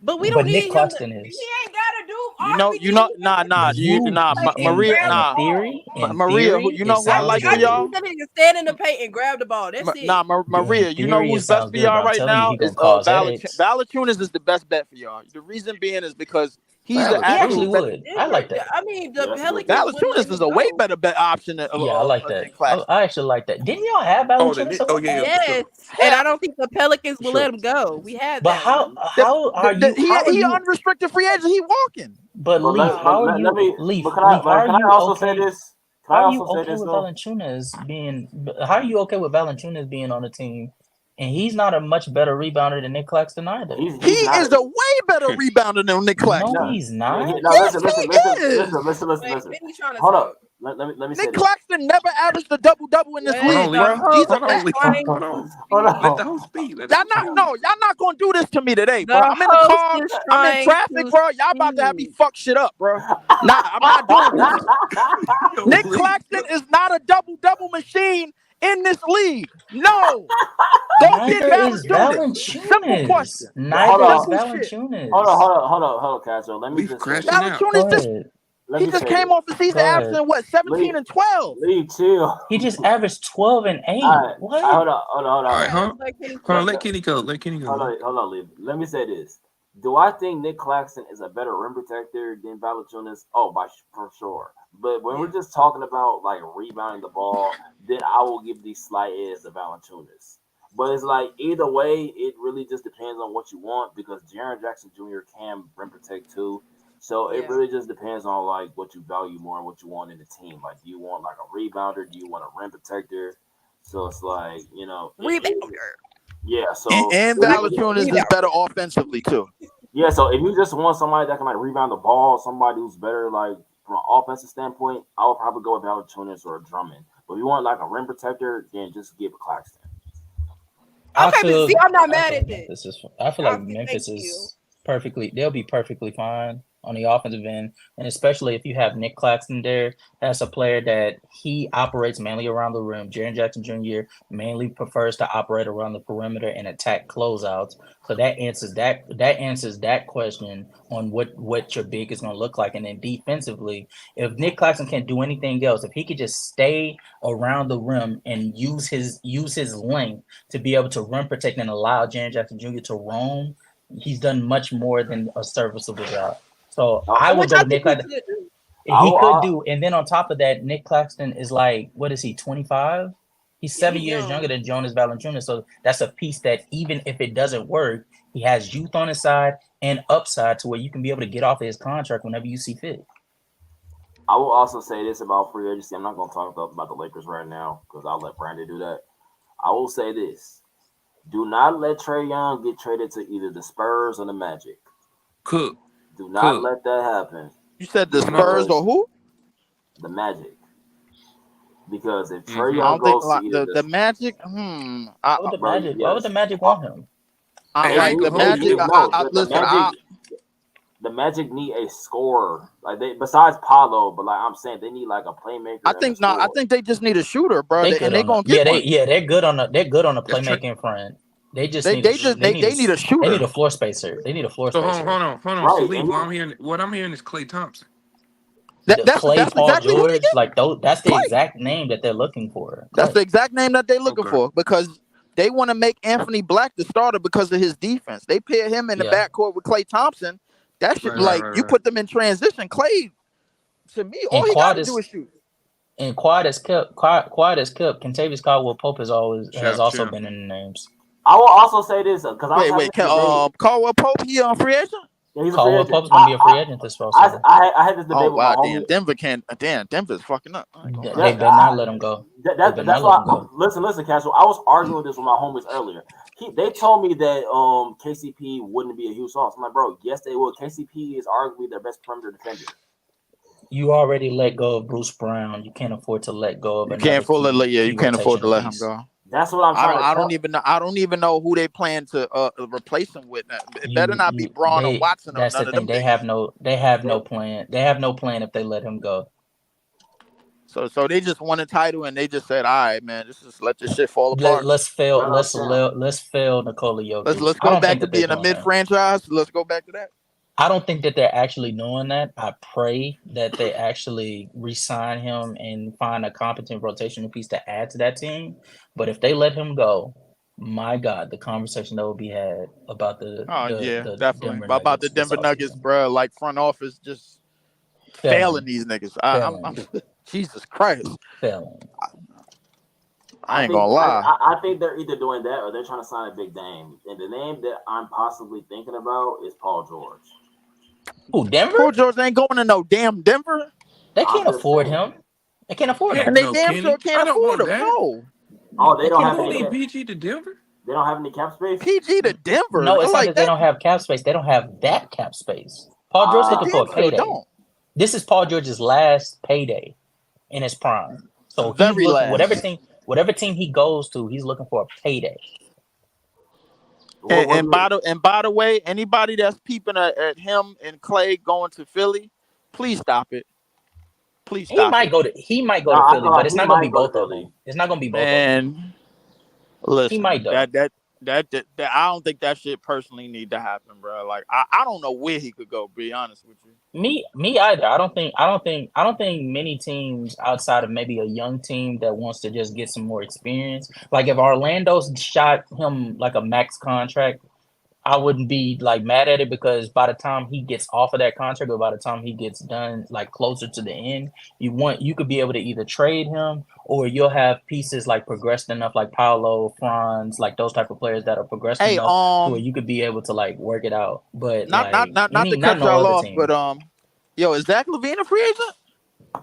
But we don't need Nick Claxton is. He ain't gotta do. Maria. You know what I like for y'all? Stand in the paint and grab the ball. That's it. Maria. You know who's best for y'all right now is Valanciunas is the best bet for y'all. The reason being is because he's actually would. I like that. I mean, the Pelicans. Valanciunas is a way better bet option. I like that. I actually like that. Didn't y'all have Valanciunas? Yes, and I don't think the Pelicans will let him go. We had that. But how are you? He unrestricted free agent. He walking. But Leaf, how are you? Leaf, can I also say this? How are you okay with Valanciunas being? How are you okay with Valanciunas being on the team? And he's not a much better rebounder than Nick Claxton either. He is a way better rebounder than Nick Claxton. No, he's not. Listen. Hold up. Let me say Nick Claxton never averaged a double-double in this league, bro. Hold on. Let the whole speak. Y'all not gonna do this to me today, bro. I'm in the car. I'm in traffic, bro. Y'all about to have me fuck shit up, bro. Nah, I'm not doing this. Nick Claxton is not a double-double machine in this league. No. Don't get Valanciunas. Simple question. Neither is Valanciunas. Hold on, Castro. Let me just Valanciunas he just came off the season averaging 17 and 12. Lee, chill. He just averaged 12 and 8. What? Hold on. All right, huh? Hold on, let Kenny go. Hold on, Lee. Let me say this. Do I think Nick Claxton is a better rim protector than Valanciunas? Oh, for sure. But when we're just talking about like rebounding the ball, then I will give the slight edge to Valanciunas. But it's like either way, it really just depends on what you want because Jaren Jackson Jr. can rim protect too. So it really just depends on like what you value more and what you want in the team. Like, do you want like a rebounder? Do you want a rim protector? So it's like rebounder. Yeah. So and Valanciunas is better offensively too. Yeah. So if you just want somebody that can like rebound the ball, somebody who's better like from an offensive standpoint, I would probably go with Valanciunas or Drummond. But if you want like a rim protector, then just give it Claxton. Okay, but see, I'm not mad at this. I feel like Memphis is perfectly. They'll be perfectly fine on the offensive end, and especially if you have Nick Claxton there as a player that he operates mainly around the rim. Jaren Jackson Jr. mainly prefers to operate around the perimeter and attack closeouts. So that answers that question on what your big is going to look like. And then defensively, if Nick Claxton can't do anything else, if he could just stay around the rim and use his length to be able to rim protect and allow Jaren Jackson Jr. to roam, he's done much more than a serviceable job. So I would go Nick Claxton. He could do, and then on top of that, Nick Claxton is like, what is he, 25? He's 7 years younger than Jonas Valanciunas. So that's a piece that even if it doesn't work, he has youth on his side and upside to where you can be able to get off of his contract whenever you see fit. I will also say this about free agency. I'm not going to talk about the Lakers right now because I'll let Brandon do that. I will say this. Do not let Trae Young get traded to either the Spurs or the Magic. Cook. Do not let that happen. You said the Spurs or who? The Magic. Because if Trae Young goes to either the Magic, why would the Magic want him? The Magic need a scorer. Like besides Paolo, but like I'm saying, they need like a playmaker. I think they just need a shooter, bro. They're gonna get one. They're good on the playmaking front. They need a shooter. They need a floor spacer. They need a floor spacer. Hold on. Right. What I'm hearing is Klay Thompson. That's Paul exactly George, that's the exact name that they're looking for. That's the exact name that they're looking for because they want to make Anthony Black the starter because of his defense. They pair him in the backcourt with Klay Thompson. That should you put them in transition. Klay, to me, all he got to do is shoot. And quiet as kept. Kentavious Caldwell-Pope has also been in the names. I will also say this because Caldwell Pope, he on free agent. Yeah, Caldwell Pope's gonna be a free agent this offseason. I had this debate with my homie. Denver can't. Denver's fucking up. They better not let him go. That's why. Listen, Casual. I was arguing this with my homies earlier. They told me that KCP wouldn't be a huge loss. I'm like, bro, yes, they would. KCP is arguably their best perimeter defender. You already let go of Bruce Brown. You can't afford to let go of. You can't afford to let him go. That's what I'm trying I don't even know who they plan to replace him with. It better not be Braun or Watson. That's the thing. They have no plan. They have no plan if they let him go. So they just won a title and they just said, all right, man, just let this shit fall apart. Let's fail Nikola Jokic. Let's go back to being a mid franchise. Let's go back to that. I don't think that they're actually doing that. I pray that they actually re-sign him and find a competent rotational piece to add to that team. But if they let him go, my God, the conversation that will be had about definitely about the Denver Nuggets, bro. Like front office just failing these niggas. I'm Jesus Christ, failing. I ain't gonna lie. I think they're either doing that or they're trying to sign a big name. And the name that I'm possibly thinking about is Paul George. Who, Denver? Paul George ain't going to no damn Denver. They can't afford him. They can't afford him. And they damn sure can't afford him. No. Oh, they don't have any PG to Denver? They don't have any cap space? PG to Denver? No, it's not that they don't have cap space. They don't have that cap space. Paul George looking for a payday. This is Paul George's last payday in his prime. So whatever team he goes to, he's looking for a payday. And by the way, anybody that's peeping at him and Klay going to Philly, please stop it. Please stop. He might go to Philly, but it's not gonna be both of them. It's not gonna be both of them. And listen, he might though. That I don't think that shit personally need to happen, bro. Like I don't know where he could go. Be honest with you. Me either. I don't think many teams outside of maybe a young team that wants to just get some more experience. Like if Orlando shot him like a max contract, I wouldn't be like mad at it because by the time he gets off of that contract or by the time he gets done like closer to the end, you could be able to either trade him or you'll have pieces like progressed enough like Paolo, Franz, like those type of players that are progressed Hey, enough to where you could be able to like work it out. But not not like not not to not cut no y'all other off, team. but yo, is Zach LaVine a free agent?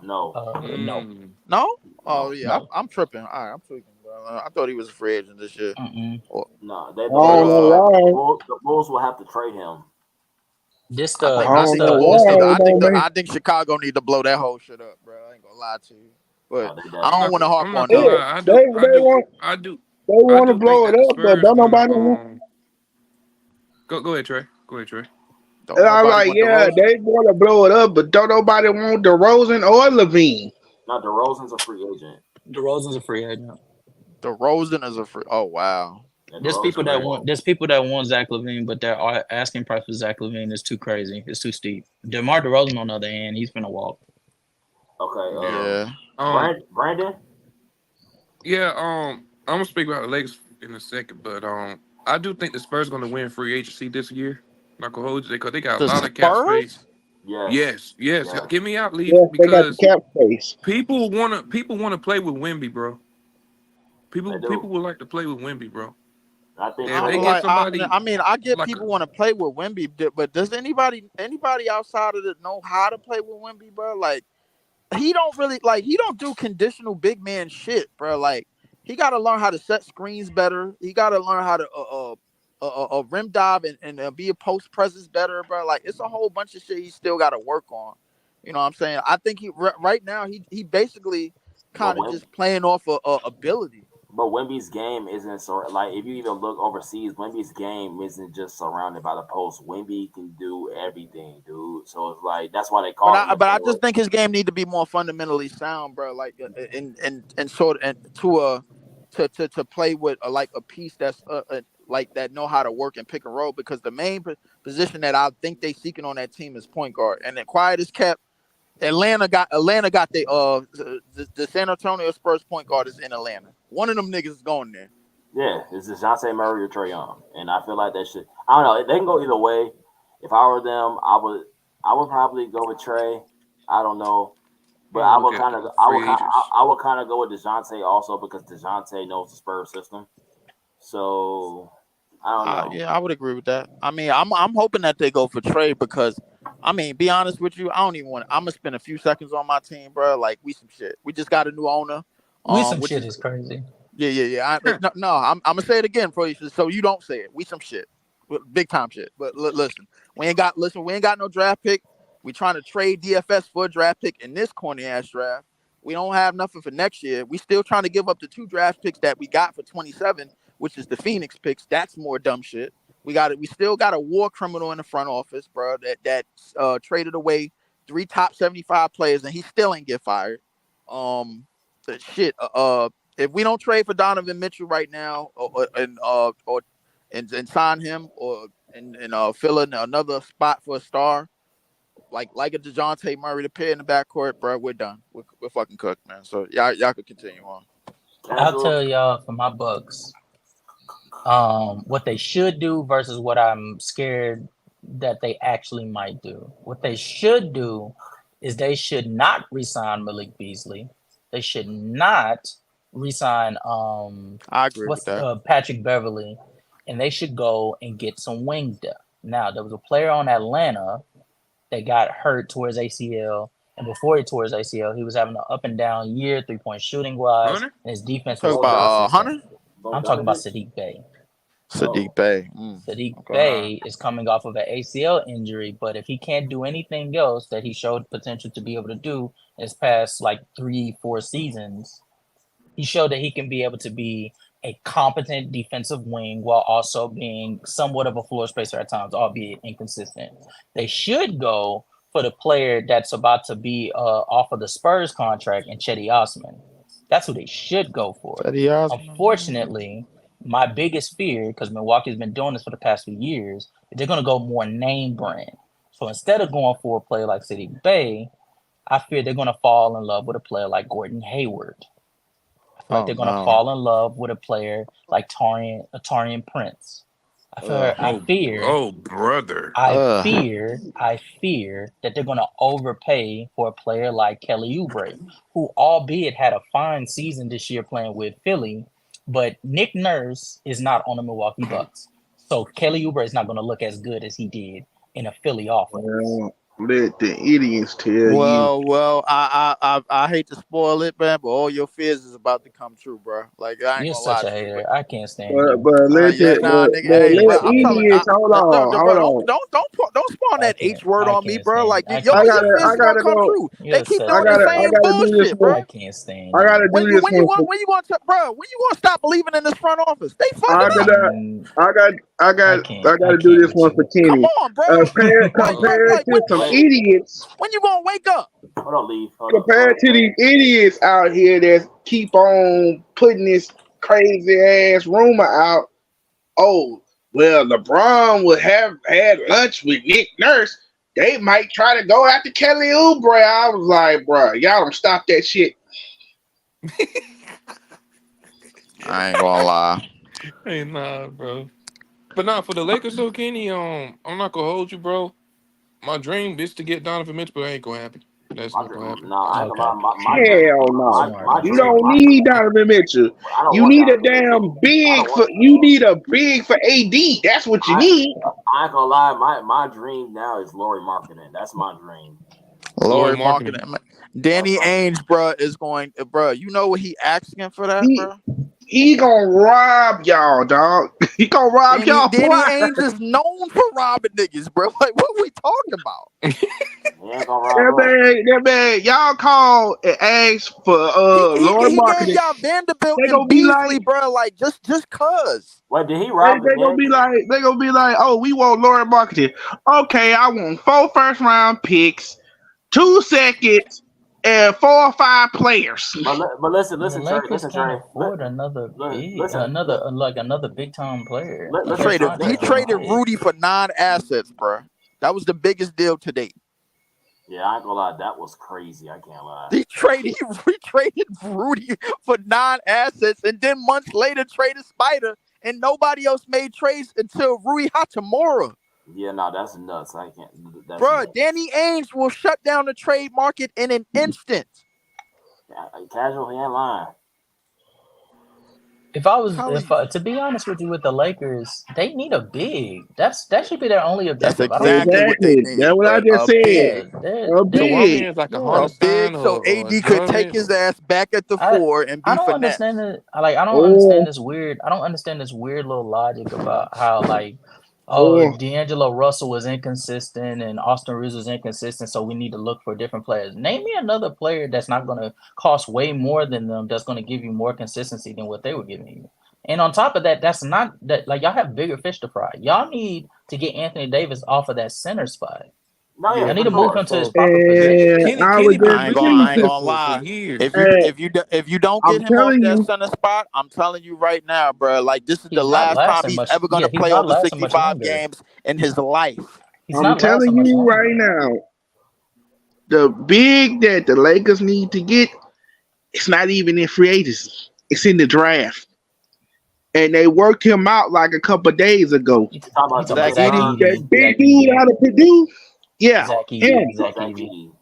No. No. No? Oh yeah, No. I'm tripping. All right, I'm tweaking. I thought he was a free agent this year. No, the Bulls will have to trade him. I think Chicago need to blow that whole shit up, bro. I ain't gonna lie to you, but I don't want to harp on that. They want to blow it up, but don't nobody want. Go ahead, Trey. And I'm like, yeah, they want to blow it up, but don't nobody want DeRozan or LaVine. No, DeRozan's a free agent. DeRozan's a free agent. DeRozan is a free. Oh wow. There's people that want Zach LaVine, but their asking price for Zach LaVine is too crazy. It's too steep. DeMar DeRozan, on the other hand, he's gonna walk. Okay. Brandon. Yeah. I'm gonna speak about the Lakers in a second, but I do think the Spurs gonna win free agency this year. Not gonna hold you because they got a lot of cap space. Yes. Get me out, Lee, because they got the cap space. People wanna play with Wemby, bro. People would like to play with Wemby, bro. I get people want to play with Wemby, but does anybody outside of it know how to play with Wemby, bro? Like, he don't do conditional big man shit, bro. Like, he got to learn how to set screens better. He got to learn how to rim dive and be a post presence better, bro. Like, it's a whole bunch of shit he still got to work on. You know what I'm saying? I think right now he basically kind of just playing off ability. But Wemby's game isn't so like if you even look overseas, Wemby's game isn't just surrounded by the post. Wemby can do everything, dude. So it's like that's why they call him. But I just think his game need to be more fundamentally sound, bro. Like and sort of to play with like a piece that's like that know how to work and pick and roll, because the main position that I think they seeking on that team is point guard, and then quiet is kept. Atlanta got the San Antonio Spurs point guard is in Atlanta. One of them niggas is going there. Yeah, it's DeJounte Murray or Trae Young, and I feel like that shit. I don't know. They can go either way. If I were them, I would probably go with Trae. I don't know, but I would kind of go with DeJounte also because DeJounte knows the Spurs system. So I don't know. Yeah, I would agree with that. I mean, I'm hoping that they go for Trae because, I mean, be honest with you, I don't even want. I'm gonna spend a few seconds on my team, bro. Like, we some shit. We just got a new owner. We some shit is crazy. Yeah. I'm gonna say it again for you, so you don't say it. We some shit, big time shit. But listen, we ain't got no draft pick. We trying to trade DFS for a draft pick in this corny ass draft. We don't have nothing for next year. We still trying to give up the 2 draft picks that we got for 27, which is the Phoenix picks. That's more dumb shit. We still got a war criminal in the front office, bro. That traded away 3 top 75 players, and he still ain't get fired. If we don't trade for Donovan Mitchell right now, and sign him, and fill in another spot for a star, like a DeJounte Murray to pair in the backcourt, bro, we're done. We're fucking cooked, man. So y'all could continue on. I'll tell y'all for my Bucks, what they should do versus what I'm scared that they actually might do. What they should do is they should not re-sign Malik Beasley. They should not re-sign I agree with that. Patrick Beverly, and they should go and get some wing depth. Now, there was a player on Atlanta that got hurt towards ACL, and before he tore his ACL, he was having an up and down year, 3-point shooting wise, and his defense was Hunter? I'm talking about Sadiq Bey. Sadiq Bey. Sadiq Bey is coming off of an ACL injury, but if he can't do anything else that he showed potential to be able to do his past like 3-4 seasons, he showed that he can be able to be a competent defensive wing while also being somewhat of a floor spacer at times, albeit inconsistent. They should go for the player that's about to be off of the Spurs contract and Cedi Osman. That's who they should go for. Unfortunately, my biggest fear, because Milwaukee's been doing this for the past few years, is they're going to go more name brand. So instead of going for a player like Sadiq Bey, I fear they're going to fall in love with a player like Gordon Hayward. I feel like they're going to fall in love with a player like Taurean Prince. I fear. Oh, brother. I fear that they're going to overpay for a player like Kelly Oubre, who, albeit had a fine season this year playing with Philly, but Nick Nurse is not on the Milwaukee Bucks, so Kelly Oubre is not going to look as good as he did in a Philly offense. Well, let the idiots tell you. Well, I hate to spoil it, man, but all your fears is about to come true, bro. Like I ain't You're gonna lie such a to you, hater. but I can't stand you. But let yeah, it, nah, nigga, hey, let bro, I'm telling, idiots. Hold on, bro, hold on. don't spawn I that can't. H word I on me, can't bro. stand. Like I your can't I fears stand. is gonna gotta come go. true. They You're keep such doing a the I same hater. gotta do this bullshit, bro. one. I can't stand I gotta you. do this When you one. want bro, when you gonna stop believing in this front office? They I fucking up. gotta, Mm, I got, I I can't. I gotta do can't this with one for you. Come Kenny. on, bro. Compared Like to some Wait, idiots, when you gonna wake up? hold on, leave. Hold on. compared to these idiots out here that keep on putting this crazy ass rumor out. Oh, well, LeBron would have had lunch with Nick Nurse. They might try to go after Kelly Oubre. I was like, bro, y'all don't stop that shit. I ain't gonna lie. Hey, nah, bro. But nah, for the Lakers, so Kenny, I'm not gonna hold you, bro. My dream is to get Donovan Mitchell, but it ain't gonna happen. That's My not gonna dream, happen. no, I ain't gonna Okay. lie. My dream, Hell no. Smart. my You dream, don't need Donovan Mitchell. I don't You want need a Donovan damn Mitchell. I big don't for want. you need a big for AD. That's what you I need. I ain't gonna lie. My dream now is Laurie Marketing. That's my dream. Lori Lori marketing. marketing. That's Danny my dream. Ainge, bro, is going, bro. You know what he asking for that, He bro? he gonna rob y'all, dog. He gonna rob Danny y'all Danny blind. Ainge is known for robbing niggas, bro. Like what we talking about? He ain't gonna rob us. That man, y'all call and ask for Lord He gave marketing. y'all Vanderbilt They and gonna be like Beasley, bro. Like just cause. Wait, did he rob the Knicks? they gonna be like, oh, we want Lord marketing. Okay, I want 4 first-round picks, 2 seconds, and 4 or 5 players. But The listen, Trey, Lakers listen, can't Trey, afford another big, listen, another big time player. He Like their listen, traded he contracts are traded big. Rudy for 9 assets, bro. That was the biggest deal to date. Yeah, I ain't gonna lie, that was crazy. I can't lie. He traded Rudy for 9 assets, and then months later traded Spider, and nobody else made trades until Rui Hachimura. Yeah, no, that's nuts. I can't. That's Bro, nuts. Danny Ainge will shut down the trade market in an instant. Casual, he ain't lying. Telling If you. to be honest with you, with the Lakers, they need a big. That should be their only That's objective. I don't exactly see. what they Exactly. need. That's what I just A said. big. Yeah, they're A So they're what I'm big. hearing is like a yeah. A Hartenstein big so or a AD could take Drummond. his ass back at the I 4 and I be don't understand finessed. it. I don't understand Or this weird. I don't understand this weird little logic about how or D'Angelo Russell was inconsistent and Austin Reeves was inconsistent, so we need to look for different players. Name me another player that's not going to cost way more than them. That's going to give you more consistency than what they were giving you. And on top of that, that's not that like y'all have bigger fish to fry. Y'all need to get Anthony Davis off of that center spot. No, yeah, Yeah, Y'all need for for to move sure. sure. him to his So proper position. and I Kenny would been just please I ain't to, gonna for lie. years. uh, If you don't I'm get him off telling that you, center spot, I'm telling you right now, bro. Like this is the He's not last time lasting he's much. ever Yeah, gonna he's play not over lasting much 65 longer. games in his life. He's I'm not telling lasting much you right longer. now, the big that the Lakers need to get, it's not even in free agency. It's in the draft. And they worked him out like a couple of days ago. He, You talking he about talking about Zach Darius Zach Edey, Burns? That Edey. big Zach dude Edey. out of Purdue, yeah, Zach Edey. him. Oh, Zach Zach Edey. Edey.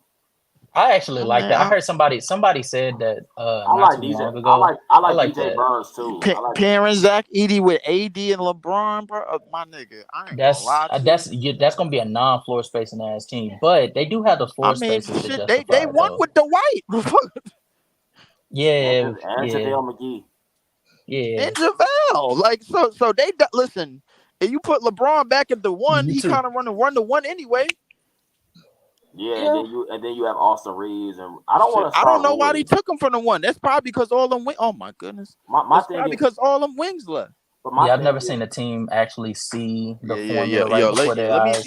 I actually I like mean, that. I heard somebody said that I not like too DJ. long ago. I I like like DJ that. Burns too. I like. pairing Zach Edey with AD and LeBron, bro. My nigga, I ain't gonna lie to you. That's gonna be a non-floor spacing ass team, but they do have the I floor mean, spaces to shit, they justify it won though. with Dwight Yeah, And yeah, JaVale McGee. yeah. and JaVale. Like so listen. If you put LeBron back at the 1, You he too. kind of run the 1 anyway. Yeah, Yeah. and then you have Austin Reeves, and I don't Shit, want to I don't start know why they Rui. took him from the 1. That's probably because all them. Oh my goodness, My it's thing probably is, because all them wings left. but my Yeah, I've thing never is, seen a team actually see the Yeah. formula right before their eyes.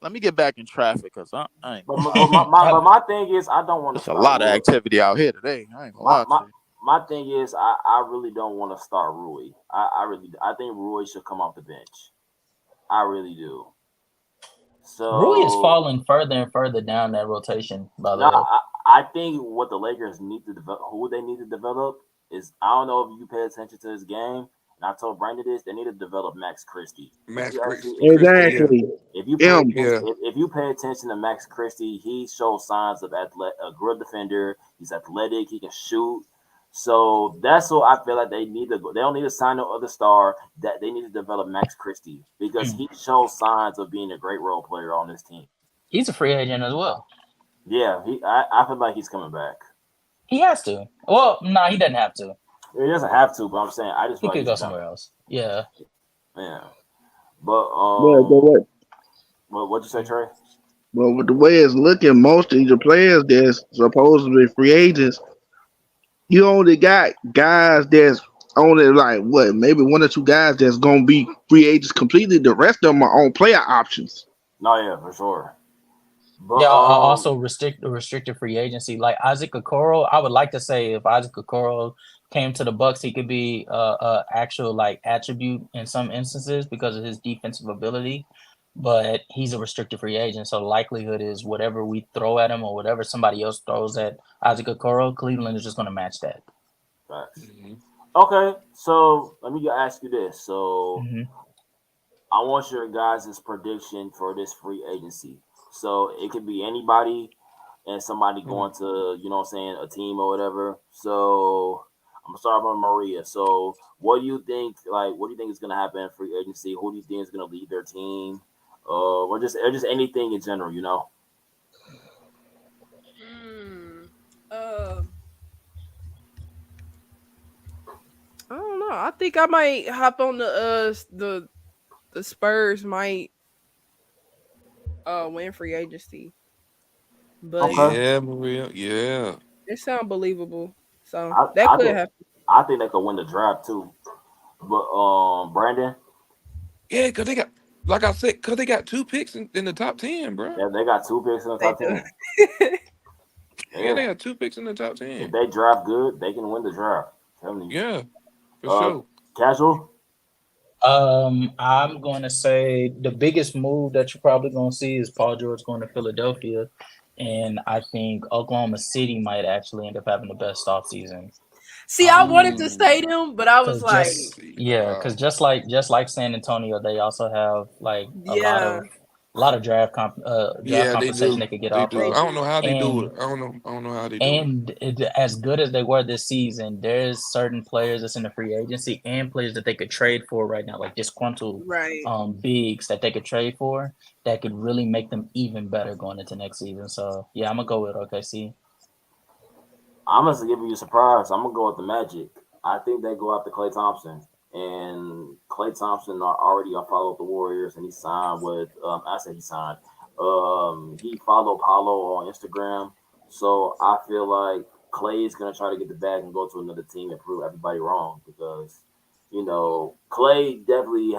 Let me get back in traffic because I ain't but gonna my, lie. I've, but my thing is, I don't want to There's a start lot of Rui. activity out here today. I ain't gonna My lie my to you. my thing is, I really don't want to start Rui. I think Rui should come off the bench. I really do. Rui is So falling further and further down that rotation. By the no, way, I think what the Lakers need to develop, who they need to develop, is I don't know if you pay attention to this game. And I told Brandon this, they need to develop Max Christie. Max Christie, yeah. Exactly. If you pay attention, if you pay attention to Max Christie, he shows signs of a good defender. He's athletic. He can shoot. So that's what I feel like they need to go. They don't need to sign no other star. That they need to develop Max Christie because he shows signs of being a great role player on this team. He's a free agent as well. Yeah, I feel like he's coming back. He has to. Well, no, he doesn't have to. He doesn't have to, but I'm saying I just he feel could like go somewhere else. Yeah. Yeah. But what'd you say, Trey? Well, with the way it's looking, most of the players that's supposed to be free agents, you only got guys that's only like maybe one or two guys that's gonna be free agents completely. The rest of them are on player options. No, yeah, for sure. But, also restricted free agency. Like Isaac Okoro, I would like to say if Isaac Okoro came to the Bucks, he could be a actual like attribute in some instances because of his defensive ability. But he's a restricted free agent, so the likelihood is whatever we throw at him or whatever somebody else throws at Isaac Okoro, Cleveland is just going to match that. Facts. Okay, so let me ask you this. So I want your guys' prediction for this free agency. So it could be anybody and somebody going to, you know what I'm saying, a team or whatever. So I'm gonna start with Maria. So what do you think is gonna happen in free agency? Who do you think is gonna lead their team? Or just anything in general, you know? I don't know. I think I might hop on the Spurs might win free agency. But yeah, Maria, yeah. It sounds believable. So that could happen. I think they could win the draft too. But Brandon? Yeah, because they got, like I said, because they got 2 picks in the top 10, bro. Yeah, they got 2 picks in the top 10. Yeah, they got 2 picks in the top 10. If they draft good, they can win the draft. Yeah, for sure. Casual? I'm going to say the biggest move that you're probably going to see is Paul George going to Philadelphia. And I think Oklahoma City might actually end up having the best offseason. See, I wanted to say them, but I was like, because just like San Antonio, they also have like a lot of draft compensation they could get off of. I don't know how they do it. I don't know how they do it. And as good as they were this season, there's certain players that's in the free agency and players that they could trade for right now, like disgruntled bigs that they could trade for that could really make them even better going into next season. So yeah, I'm gonna go with OKC. I'm going to give you a surprise. I'm going to go with the Magic. I think they go after Klay Thompson. And Klay Thompson already followed the Warriors, and he signed with, he signed. He followed Paulo on Instagram. So I feel like Klay is going to try to get the bag and go to another team and prove everybody wrong because, you know, Klay definitely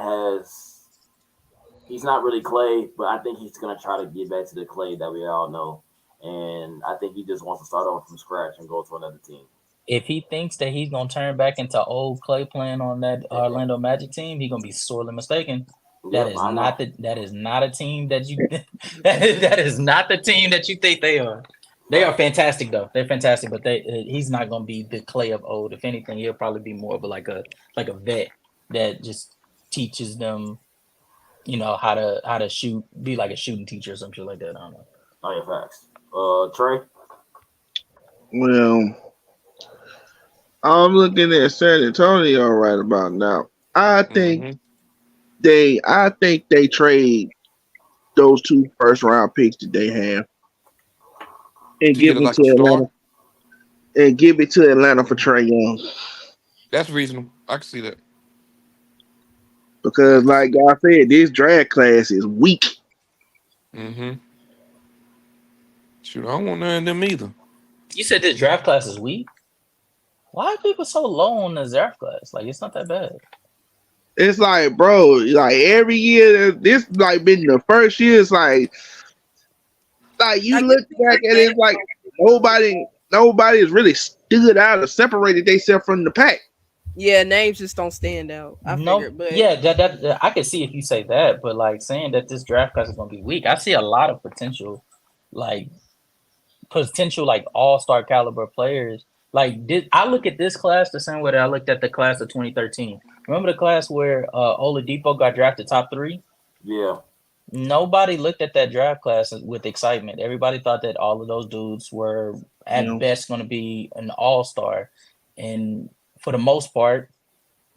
he's not really Klay, but I think he's going to try to get back to the Klay that we all know. And I think he just wants to start over from scratch and go to another team. If he thinks that he's gonna turn back into old Klay playing on that Orlando Magic team, he's gonna be sorely mistaken. That is not a team that you that is not the team that you think they are. They are fantastic though. They're fantastic, but he's not gonna be the Klay of old. If anything, he'll probably be more of a vet that just teaches them, you know, how to shoot, be like a shooting teacher or something like that. I don't know. Oh yeah, facts. Trey? Well, I'm looking at San Antonio right about now. I think they trade those 2 first-round picks that they have and give it to Atlanta. And give it to Atlanta for Trae Young. That's reasonable. I can see that. Because, like I said, this draft class is weak. Shoot, I don't want none of them either. You said this draft class is weak? Why are people so low on the draft class? Like, it's not that bad. It's like, bro, like every year, this like been the first year. It's like you look back at it, it's like nobody has really stood out or separated themselves from the pack. Yeah, names just don't stand out. Figured, but that I can see if you say that, but like saying that this draft class is going to be weak, I see a lot of potential all-star caliber players. Like I look at this class the same way that I looked at the class of 2013. Remember the class where Oladipo got drafted top 3? Yeah. Nobody looked at that draft class with excitement. Everybody thought that all of those dudes were at best going to be an all-star, and for the most part,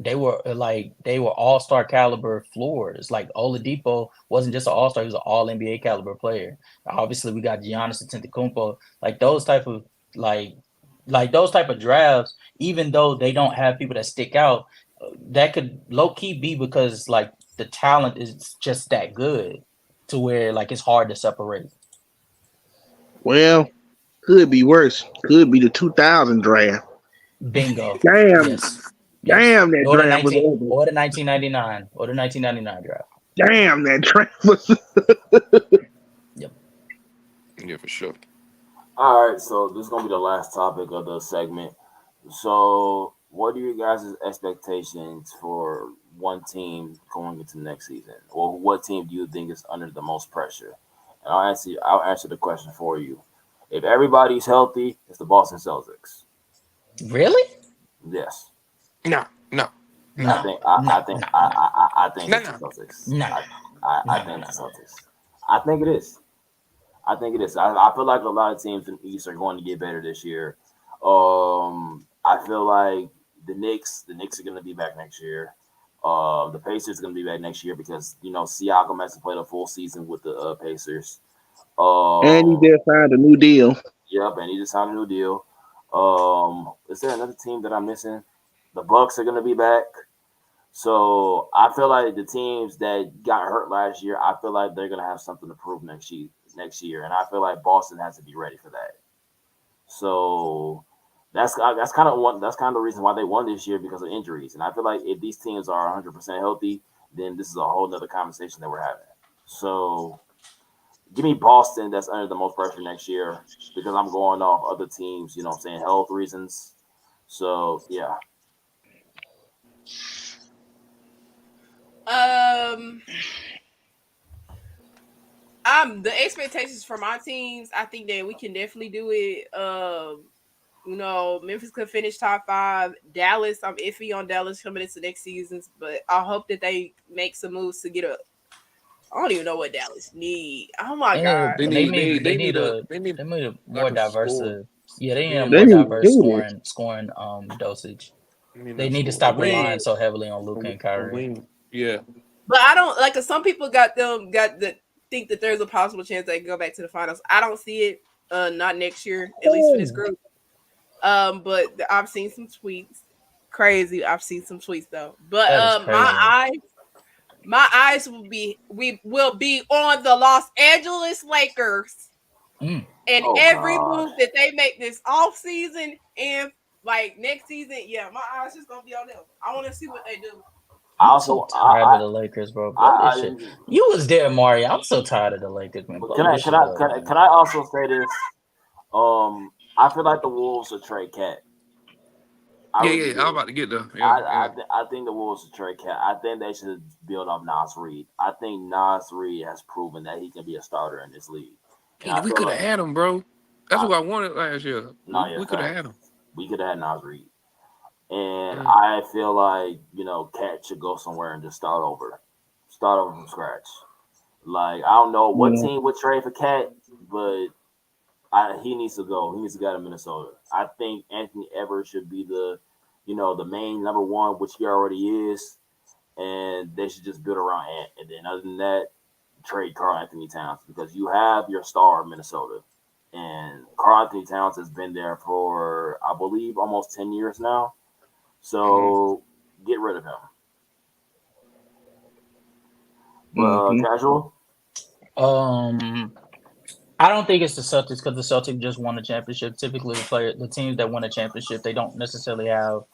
they were all-star caliber floors. Like Oladipo wasn't just an all-star; he was an all-NBA caliber player. Obviously, we got Giannis Antetokounmpo. Like those type of those type of drafts, even though they don't have people that stick out, that could low key be because like the talent is just that good to where like it's hard to separate. Well, could be worse. Could be the 2000 draft. Bingo. Damn. Yes. Damn, that Or the draft was 19 over. or the 1999 or the 1999 draft. Damn, that draft was. Yep. Yeah, for sure. All right, so this is gonna be the last topic of the segment. So, what are you guys' expectations for one team going into next season, or what team do you think is under the most pressure? And I'll answer the question for you. If everybody's healthy, it's the Boston Celtics. Really? Yes, No. I think I think it's the Celtics. No. I think it's the Celtics. I think it is. I feel like a lot of teams in the East are going to get better this year. I feel like the Knicks are going to be back next year. The Pacers are going to be back next year because Siakam has to play the full season with the Pacers. And he just signed a new deal. Yep, and he just signed a new deal. Is there another team that I'm missing? The Bucks are going to be back. So I feel like the teams that got hurt last year, I feel like they're going to have something to prove next year, and I feel like Boston has to be ready for that. So that's kind of the reason why they won this year because of injuries. And I feel like if these teams are 100% healthy, then this is a whole nother conversation that we're having. So give me Boston that's under the most pressure next year because I'm going off other teams, health reasons. So yeah. The expectations for my teams, I think that we can definitely do it. Memphis could finish top 5. Dallas, I'm iffy on Dallas coming into next seasons, but I hope that they make some moves to get up. I don't even know what Dallas need. Oh my god, They need a more diverse. score. Yeah, they need a They more need diverse to scoring dosage. They They need to stop relying so heavily on Luka and Kyrie. Yeah. but I don't like. Cause some people got the think that there's a possible chance they can go back to the finals. I don't see it. Not next year, at least for this group. But I've seen some tweets. Crazy. I've seen some tweets though. But my eyes will be on the Los Angeles Lakers and every move that they make this off season and like next season. Yeah, my eyes just gonna be on them. I want to see what they do. I'm so tired of the Lakers, bro. You was there, Mario. I'm so tired of the Lakers, man. Can I also say this? I feel like the Wolves should trade Cat. I'm about to get there. I think the Wolves should trade Cat. I think they should build up Nas Reed. I think Nas Reed has proven that he can be a starter in this league. We could have had him, bro. That's what I wanted last year. We could have had him. We could have had Nas Reed. And I feel like, Cat should go somewhere and just start over from scratch. Like, I don't know what team would trade for Cat, but he needs to go. He needs to go to Minnesota. I think Anthony Edwards should be the main number one, which he already is. And they should just build around Ant. And then other than that, trade Karl Anthony Towns because you have your star in Minnesota. And Karl Anthony Towns has been there for, I believe, almost 10 years now. So get rid of him. Casual? I don't think it's the Celtics because the Celtics just won a championship. Typically, the teams that win a championship, they don't necessarily have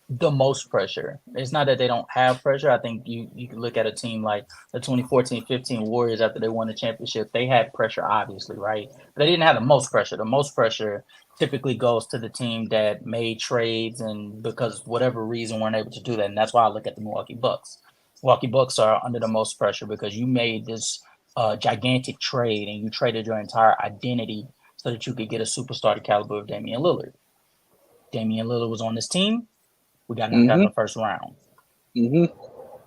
the most pressure. It's not that they don't have pressure. I think you can look at a team like the 2014-15 Warriors after they won the championship. They had pressure, obviously, right? But they didn't have the most pressure. The most pressure typically goes to the team that made trades and because whatever reason weren't able to do that. And that's why I look at the Milwaukee Bucks. Milwaukee Bucks are under the most pressure because you made this gigantic trade and you traded your entire identity so that you could get a superstar the caliber of Damian Lillard. Damian Lillard was on this team. We got knocked out in the first round.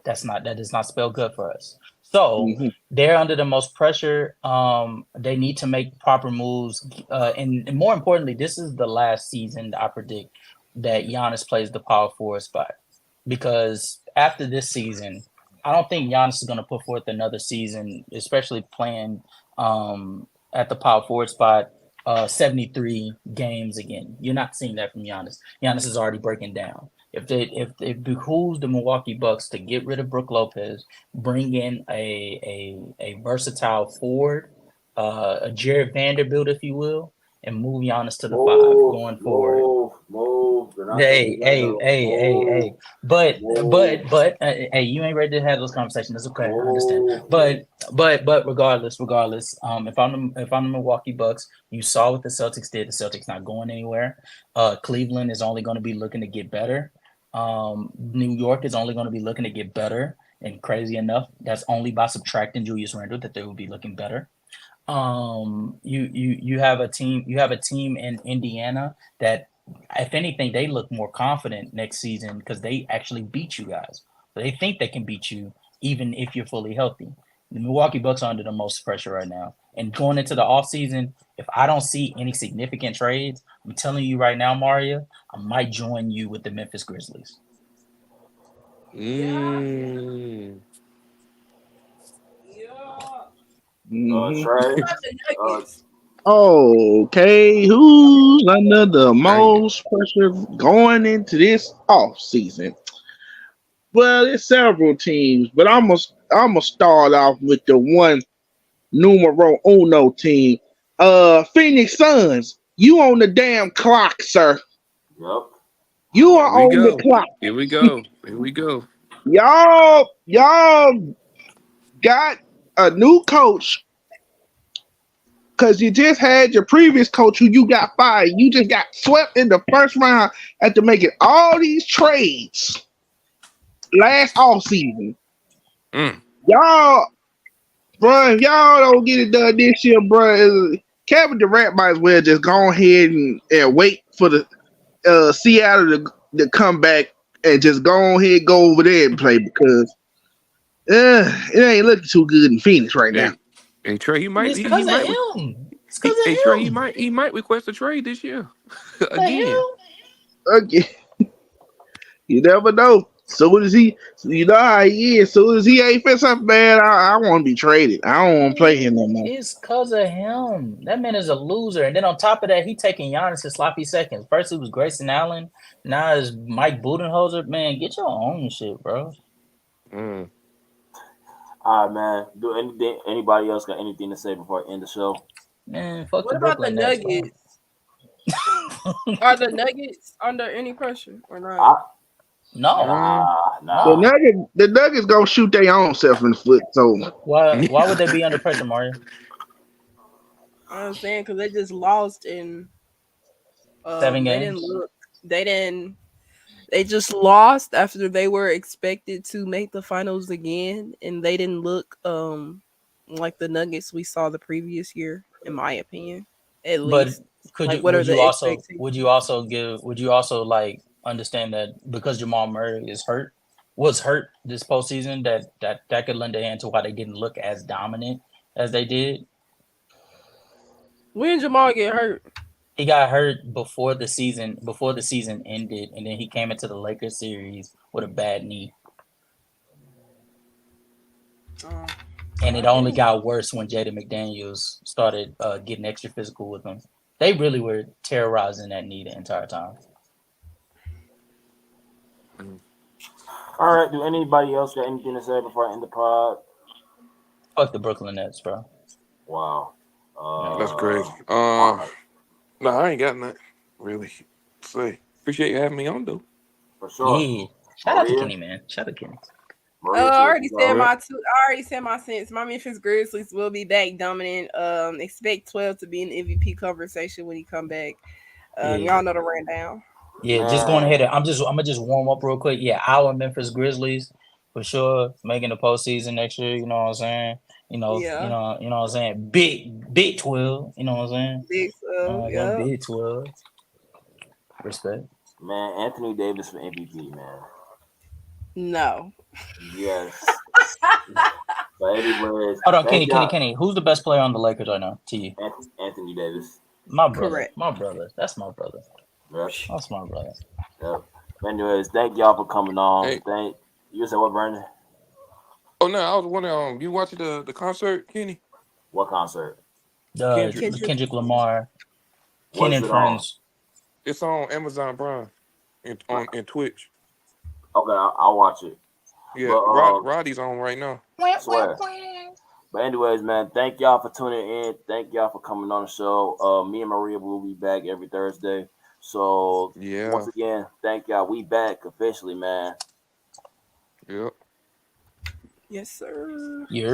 That does not spell good for us. So they're under the most pressure. They need to make proper moves, and more importantly, this is the last season I predict that Giannis plays the power forward spot, because after this season, I don't think Giannis is going to put forth another season, especially playing at the power forward spot 73 games again. You're not seeing that from Giannis. Giannis is already breaking down. If it behooves the Milwaukee Bucks to get rid of Brook Lopez, bring in a versatile forward, a Jared Vanderbilt, if you will, and move Giannis to the 5 going forward. Hey. But hey, you ain't ready to have those conversations. That's okay. I understand. But regardless, if I'm the Milwaukee Bucks, you saw what the Celtics did. The Celtics not going anywhere. Cleveland is only going to be looking to get better. New York is only going to be looking to get better. And crazy enough, that's only by subtracting Julius Randle that they will be looking better. You have a team in Indiana that, if anything, they look more confident next season because they actually beat you guys. They think they can beat you even if you're fully healthy. The Milwaukee Bucks are under the most pressure right now. And going into the offseason, if I don't see any significant trades, I'm telling you right now, Mario, I might join you with the Memphis Grizzlies. Okay, who's under the most pressure going into this off season? Well, it's several teams, but I'm gonna start off with the one numero uno team. Phoenix Suns. You on the damn clock, sir. Yep. You are on the clock. Here we go. Y'all got a new coach because you just had your previous coach who you got fired. You just got swept in the first round after making all these trades last offseason. Y'all, bro, if y'all don't get it done this year, bro, Kevin Durant might as well just go ahead and wait for the Seattle to come back and just go ahead, go over there and play, because it ain't looking too good in Phoenix right now. And Trey, he might request a trade this year again. You never know. Soon as he, you know how he is. Soon as he ain't fit something bad, I want to be traded. I don't want to play him no more. It's because of him. That man is a loser. And then on top of that, he taking Giannis in sloppy seconds. First it was Grayson Allen. Now it's Mike Budenholzer. Man, get your own shit, bro. All right, man. Do anybody else got anything to say before I end the show? Man, fuck what the about Brooklyn the Nets, Nuggets? Are the Nuggets under any pressure or not? No. The Nuggets gonna shoot their own self in the foot. So why would they be under pressure, Mario? I'm saying because they just lost in 7 games. They just lost after they were expected to make the finals again, and they didn't look like the Nuggets we saw the previous year, in my opinion. At least. Would you also like understand that because Jamal Murray was hurt this postseason, that could lend a hand to why they didn't look as dominant as they did? When did Jamal get hurt? He got hurt before the season ended, and then he came into the Lakers series with a bad knee. And it only got worse when Jaden McDaniels started getting extra physical with him. They really were terrorizing that knee the entire time. All right. Do anybody else got anything to say before I end the pod? Fuck the Brooklyn Nets, bro. Wow. That's crazy. No, I ain't got nothing really to say. Appreciate you having me on, though. For sure. Yeah. Shout out to Kenny, man. Shout out to Kenny. I already said my sense. My Memphis Grizzlies will be back dominant. Expect 12 to be in the MVP conversation when he come back. Y'all know the rundown. Yeah, just going ahead. I'm gonna just warm up real quick. Yeah, our Memphis Grizzlies for sure making the postseason next year. You know what I'm saying? You know what I'm saying? Big 12. You know what I'm saying? Big 12. Big 12. Respect. Man, Anthony Davis for MVP, man. No. Yes. But anyways, hold on, Kenny. Who's the best player on the Lakers right now? To you, Anthony Davis. My brother. Correct. My brother. That's my brother. Yep. That's my brother. Yep. But anyways, thank y'all for coming on. Hey. Thank you. Said what, Brandon? Oh no, I was wondering. You watching the concert, Kenny? What concert? Kendrick Lamar. Ken and Friends. It's on Amazon Prime and on Twitch. Okay, I'll watch it. Yeah, but, Roddy's on right now. Swear. But anyways, man, thank y'all for tuning in. Thank y'all for coming on the show. Me and Maria will be back every Thursday. So yeah, once again, thank y'all. We back officially, man. Yep. Yes, sir. Yeah.